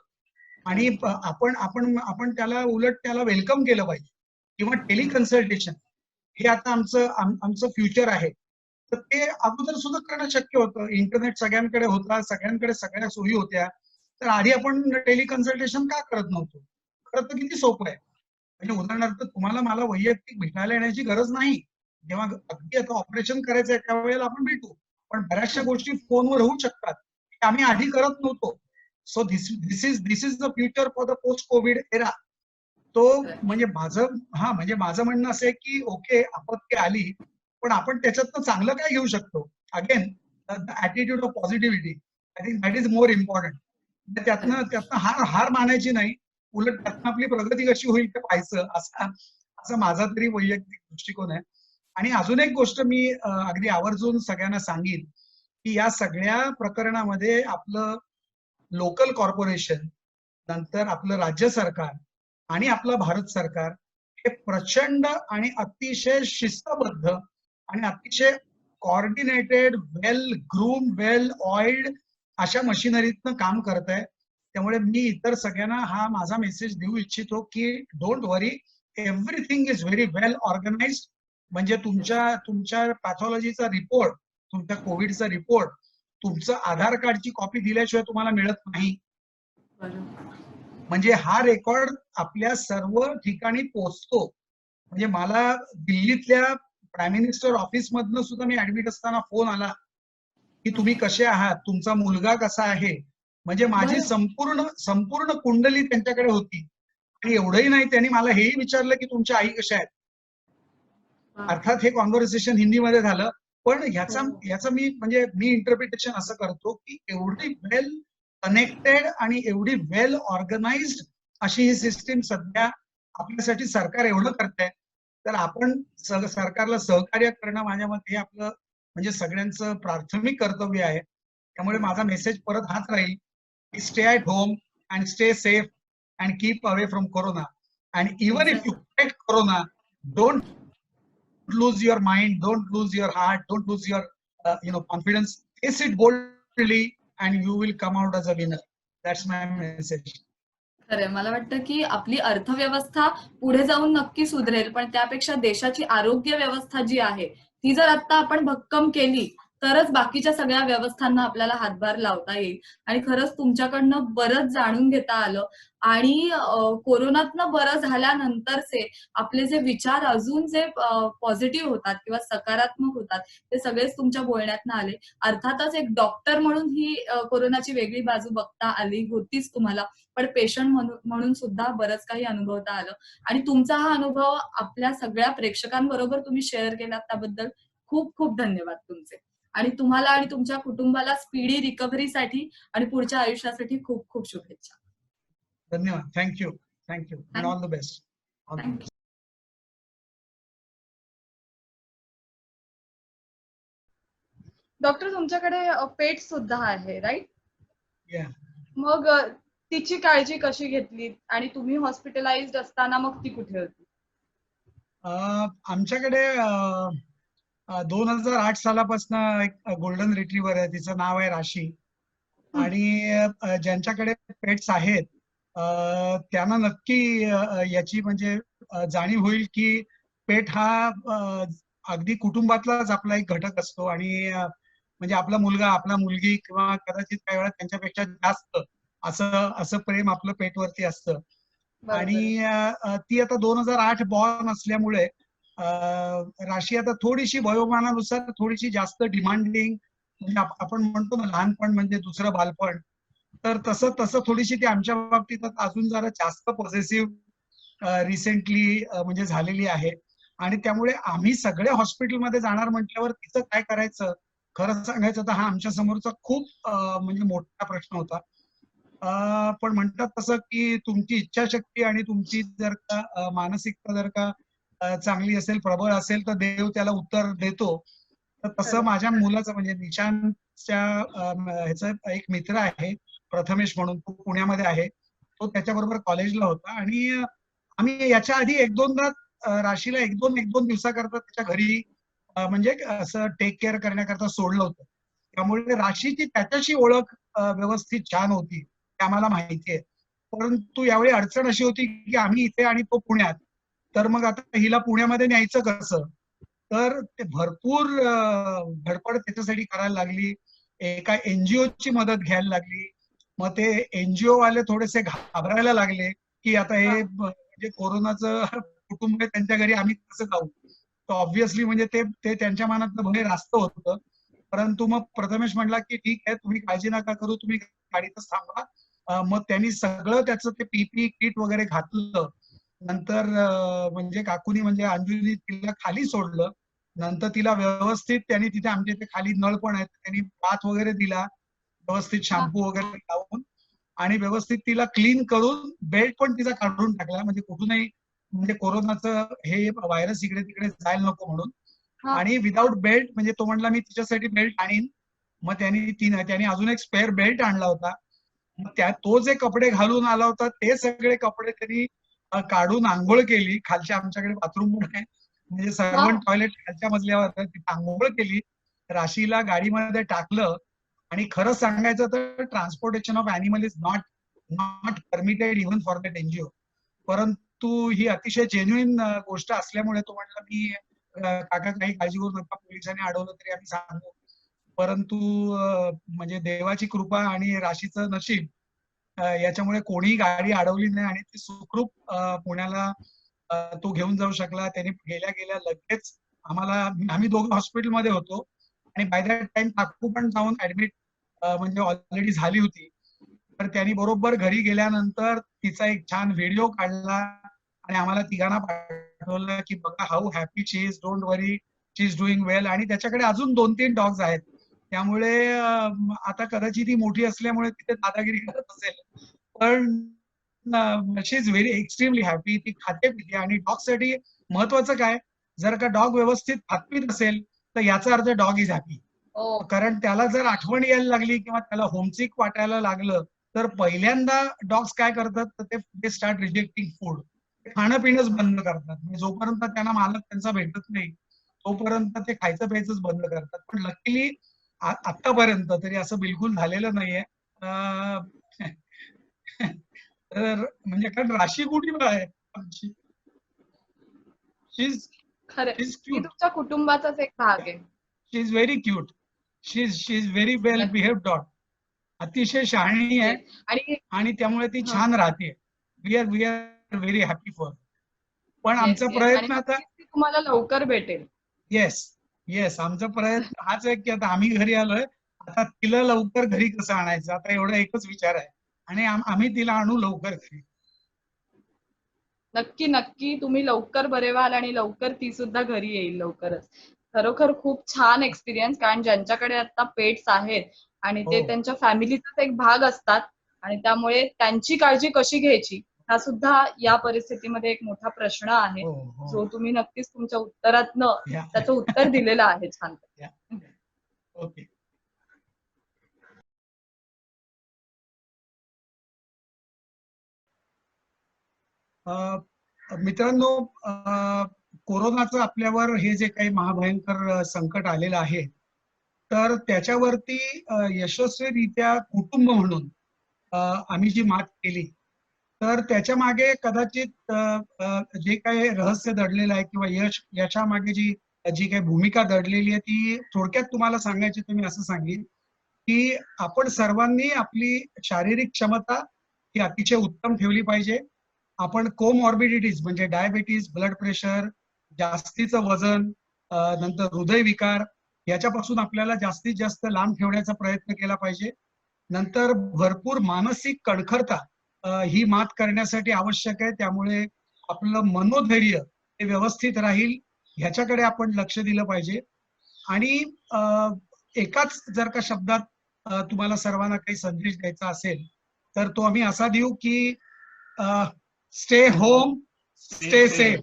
आणि आपण आपण आपण त्याला वेलकम केलं पाहिजे. किंवा टेलिकन्सल्टेशन हे आता आमचं फ्युचर आहे. तर ते अगोदर सुद्धा करणं शक्य होतं. इंटरनेट सगळ्यांकडे होता, सगळ्यांकडे सगळ्या सोयी होत्या. तर आधी आपण टेलिकन्सल्टेशन का करत नव्हतो. खरं तर किती सोपं आहे. म्हणजे उदाहरणार्थ तुम्हाला मला वैयक्तिक भेटायला येण्याची गरज नाही. जेव्हा अगदी आता ऑपरेशन करायचं एका वेळेला आपण भेटू. पण बऱ्याचशा गोष्टी फोनवर होऊ शकतात. आम्ही आधी करत नव्हतो. So this is the future for the post Covid era. तो म्हणजे माझं म्हणणं असं आहे की ओके आपत्ती आली पण आपण त्याच्यातनं चांगलं काय घेऊ शकतो. Again the attitude of positivity, I think that is more important. त्यातनं हार मानायची नाही, उलट त्यातनं आपली प्रगती कशी होईल ते पाहायचं, असा माझा तरी वैयक्तिक दृष्टिकोन आहे. आणि अजून एक गोष्ट मी अगदी आवर्जून सगळ्यांना सांगेन की या सगळ्या प्रकरणामध्ये आपलं लोकल कॉर्पोरेशन, नंतर आपलं राज्य सरकार आणि आपलं भारत सरकार हे प्रचंड आणि अतिशय शिस्तबद्ध आणि अतिशय कॉर्डिनेटेड, वेल ग्रूम, वेल ऑइल्ड अशा मशिनरीतनं काम करत आहे. त्यामुळे मी इतर सगळ्यांना हा माझा मेसेज देऊ इच्छितो की don't worry, everything is very well organised. म्हणजे तुमच्या पॅथॉलॉजीचा रिपोर्ट, तुमच्या कोविडचा रिपोर्ट तुमचं आधार कार्डची कॉपी दिल्याशिवाय तुम्हाला मिळत नाही. म्हणजे हा रेकॉर्ड आपल्या सर्व ठिकाणी पोहोचतो. म्हणजे मला दिल्लीतल्या प्राईम मिनिस्टर ऑफिस मधनं सुद्धा मी ऍडमिट असताना फोन आला की तुम्ही कसे आहात, तुमचा मुलगा कसा आहे. म्हणजे माझी बरं. संपूर्ण संपूर्ण कुंडली त्यांच्याकडे होती. आणि एवढंही नाही, त्यांनी मला हेही विचारलं की तुमच्या आई कशा आहेत. अर्थात हे कॉन्व्हर्सेशन हिंदीमध्ये झालं, पण ह्याचं मी इंटरप्रिटेशन असं करतो की एवढी वेल कनेक्टेड आणि एवढी वेल ऑर्गनाइज्ड अशी ही सिस्टीम सध्या आपल्यासाठी सरकार एवढं करतंय, तर आपण सरकारला सहकार्य करणं माझ्या मते हे आपलं म्हणजे सगळ्यांचं प्राथमिक कर्तव्य आहे. त्यामुळे माझा मेसेज परत हाच राहील की stay at home and stay safe and keep away from corona. And even if you get corona, don't lose your mind, don't lose your heart, don't lose your confidence. Face it boldly, and you will come out as a winner. That's my message. खरंय. मला वाटतं की आपली अर्थव्यवस्था पुढे जाऊन नक्की सुधरेल, पण त्यापेक्षा देशाची आरोग्य व्यवस्था जी आहे, ती जर आता आपण भक्कम केली, तरच बाकीच्या सगळ्या व्यवस्थांना आपल्याला हातभार लावता येईल. आणि खरंच तुमच्याकडनं बरंच जाणून घेता आलं आणि कोरोनातनं बरं झाल्यानंतरचे आपले जे विचार अजून जे पॉझिटिव्ह होतात किंवा सकारात्मक होतात, ते सगळेच तुमच्या बोलण्यातनं आले. अर्थातच एक डॉक्टर म्हणून ही कोरोनाची वेगळी बाजू बघता आली होतीच तुम्हाला. पण पेशंट म्हणून सुद्धा बरंच काही अनुभवता आलं आणि तुमचा हा अनुभव आपल्या सगळ्या प्रेक्षकांबरोबर तुम्ही शेअर केलात त्याबद्दल खूप खूप धन्यवाद तुमचे. आणि तुम्हाला आणि तुमच्या कुटुंबाला स्पीडी रिकव्हरीसाठी आणि पुढच्या आयुष्यासाठी खूप खूप शुभेच्छा. धन्यवाद. Thank you. Thank you. And all the best. All the thank you. Best. Doctor तुमच्याकडे पेट सुद्धा आहे राईट? या. मग तिची काळजी कशी घेतली आणि तुम्ही हॉस्पिटलाइज्ड असताना मग ती कुठे होती? आमच्याकडे 2008 सालापासून एक गोल्डन रिट्रीव्हर आहे, तिचं नाव आहे राशी. आणि ज्यांच्याकडे पेट्स आहेत त्यांना नक्की याची म्हणजे जाणीव होईल की पेट हा अगदी कुटुंबातलाच आपला एक घटक असतो. आणि म्हणजे आपला मुलगा, आपला मुलगी किंवा कदाचित काही वेळा त्यांच्यापेक्षा जास्त असं असं प्रेम आपलं पेटवरती असतं. आणि ती आता 2008 बॉर्न असल्यामुळे राशी आता थोडीशी वयोमानानुसार थोडीशी जास्त डिमांडिंग, म्हणजे आपण म्हणतो ना लहानपण म्हणजे दुसरं बालपण, तर तसं तसं थोडीशी ती आमच्या बाबतीत अजून जरा जास्त पॉझिटिव्ह रिसेंटली म्हणजे झालेली आहे. आणि त्यामुळे आम्ही सगळे हॉस्पिटलमध्ये जाणार म्हटल्यावर तिचं काय करायचं, खरं सांगायचं तर हा आमच्या समोरचा खूप म्हणजे मोठा प्रश्न होता. पण म्हणतात तसं की तुमची इच्छाशक्ती आणि तुमची जर का मानसिकता जर का चांगली असेल, प्रबळ असेल, तर देव त्याला उत्तर देतो. तर तसं माझ्या मुलाचं म्हणजे निशांतच्या ह्याचा एक मित्र आहे प्रथमेश म्हणून, तो पुण्यामध्ये आहे. तो त्याच्याबरोबर कॉलेजला होता आणि आम्ही याच्या आधी एक दोनदा राशीला एक दोन दिवसाकरता त्याच्या घरी म्हणजे असं टेक केअर करण्याकरता सोडलं होतं. त्यामुळे राशीची त्याच्याशी ओळख व्यवस्थित छान होती, हे आम्हाला माहिती आहे. परंतु यावेळी अडचण अशी होती की आम्ही इथे आणि तो पुण्यात, तर मग आता हिला पुण्यामध्ये न्यायचं कसं. तर ते भरपूर धडपड त्याच्यासाठी करायला लागली. एका एनजीओ ची मदत घ्यायला लागली. मग ते एनजीओ वाले थोडेसे घाबरायला लागले की आता हे म्हणजे कोरोनाचं कुटुंब आहे, त्यांच्या घरी आम्ही कसं जाऊ. तर ऑब्व्हियसली म्हणजे ते त्यांच्या मनातलं भय रास्त होतं. परंतु मग प्रथमेश म्हणला की ठीक आहे, तुम्ही काळजी नका करू, तुम्ही गाडीतच थांबा. मग त्यांनी सगळं त्याचं ते पीपी किट वगैरे घातलं. नंतर म्हणजे काकूनी म्हणजे अंजुनी तिला खाली सोडलं. नंतर तिला व्यवस्थित त्यांनी तिथे आमच्या इथे खाली नळ पण आहेत, त्यांनी बाथ वगैरे दिला व्यवस्थित शॅम्पू वगैरे लावून. आणि व्यवस्थित तिला क्लीन करून बेल्ट पण तिचा काढून टाकला, म्हणजे कुठूनही म्हणजे कोरोनाचं हे व्हायरस इकडे तिकडे जायला नको म्हणून. आणि विदाऊट बेल्ट म्हणजे तो म्हणला मी तिच्यासाठी बेल्ट आणीन. मग त्यांनी अजून एक स्पेअर बेल्ट आणला होता. मग तो जे कपडे घालून आला होता ते सगळे कपडे त्यांनी काढून आंघोळ केली. खालच्या आमच्याकडे बाथरूम पण आहे, म्हणजे सर्वंट टॉयलेट खालच्या मजल्यावर, तिथे आंघोळ केली, राशीला गाडीमध्ये टाकलं. आणि खरं सांगायचं तर transportation of animal is not not permitted even for that NGO. परंतु ही अतिशय जेन्युइन गोष्ट असल्यामुळे तो म्हणला मी काका काही काळजी करू नका, पोलिसांनी अडवलं तरी आम्ही सांगू. परंतु म्हणजे देवाची कृपा आणि राशीचं नशीब याच्यामुळे कोणीही गाडी अडवली नाही आणि ती सुखरूप पुण्याला तो घेऊन जाऊ शकला. त्यांनी गेल्या गेल्या लगेच आम्ही दोघं हॉस्पिटलमध्ये होतो आणि बाय दॅट टाइम काकू पण जाऊन ऍडमिट म्हणजे ऑलरेडी झाली होती. तर त्यांनी बरोबर घरी गेल्यानंतर तिचा एक छान व्हिडिओ काढला आणि आम्हाला तिघांना पाठवलं की बघा how happy she is, don't worry, she is doing well. आणि त्याच्याकडे अजून 2-3 डॉग्स आहेत. त्यामुळे आता कदाचित ती मोठी असल्यामुळे तिथे दादागिरी करत असेल, पण शी इज व्हेरी एक्स्ट्रीमली हॅपी. ती खाते पिते आणि डॉग साठी महत्वाचं काय, जर का डॉग व्यवस्थित खात असेल तर याचा अर्थ डॉग इज हॅपी. कारण त्याला जर आठवण यायला लागली किंवा त्याला होमसिक वाटायला लागलं तर पहिल्यांदा डॉग्स काय करतात तर ते स्टार्ट रिजेक्टिंग फूड, खाणं पिणंच बंद करतात. म्हणजे जोपर्यंत त्यांना मालक त्यांचा भेटत नाही तोपर्यंत ते खायचं प्यायचंच बंद करतात. पण लकीली आतापर्यंत तरी असं बिलकुल झालेलं नाहीये. तर म्हणजे कारण राशी कुठे आहे आमची, शी इज क्यूट, तुमच्या कुटुंबाचाच एक भाग आहे. She is very cute, she is very well behaved dog. अतिशय शहाणी आहे आणि त्यामुळे ती छान राहते. We are very happy for. पण आमचा प्रयत्न आता तुम्हाला लवकर भेटेल. येस आमचा प्रयत्न हाच आहे की आता आम्ही घरी आलोय, आता तिला लवकर घरी कसं आणायचं, आता एवढा एकच विचार आहे आणि आम्ही तिला आणू लवकर घरी. नक्की नक्की तुम्ही लवकर बरे व्हाल आणि लवकर ती सुद्धा घरी येईल लवकरच. खरोखर खूप छान एक्सपिरियन्स, कारण ज्यांच्याकडे आता पेट्स आहेत आणि ते त्यांच्या फॅमिलीचाच एक भाग असतात आणि त्यामुळे त्यांची काळजी कशी घ्यायची हा सुद्धा या परिस्थितीमध्ये एक मोठा प्रश्न आहे, जो तुम्ही नक्कीच तुमच्या उत्तरातनं त्याचं उत्तर दिलेलं आहे छान. ओके. मित्रांनो, कोरोनाचं आपल्यावर हे जे काही महाभयंकर संकट आलेलं आहे तर त्याच्यावरती यशस्वीरित्या कुटुंब म्हणून आम्ही जी मात केली तर त्याच्या मागे कदाचित जे काही रहस्य दडलेलं आहे किंवा यशामागे जी काही भूमिका दडलेली आहे ती थोडक्यात तुम्हाला सांगायची तर मी असं सांगेन की आपण सर्वांनी आपली शारीरिक क्षमता ही अतिशय उत्तम ठेवली पाहिजे. आपण कोमॉर्बिडिटीज म्हणजे डायबिटीज, ब्लड प्रेशर, जास्तीचं वजन, नंतर हृदयविकार याच्यापासून आपल्याला जास्तीत जास्त लांब ठेवण्याचा प्रयत्न केला पाहिजे. नंतर भरपूर मानसिक कणखरता ही मात करण्यासाठी आवश्यक आहे. त्यामुळे आपलं मनोधैर्य हे व्यवस्थित राहील ह्याच्याकडे आपण लक्ष दिलं पाहिजे. आणि एकाच जर का शब्दात तुम्हाला सर्वांना काही संदेश द्यायचा असेल तर तो आम्ही असा देऊ की स्टे होम, स्टे सेफ.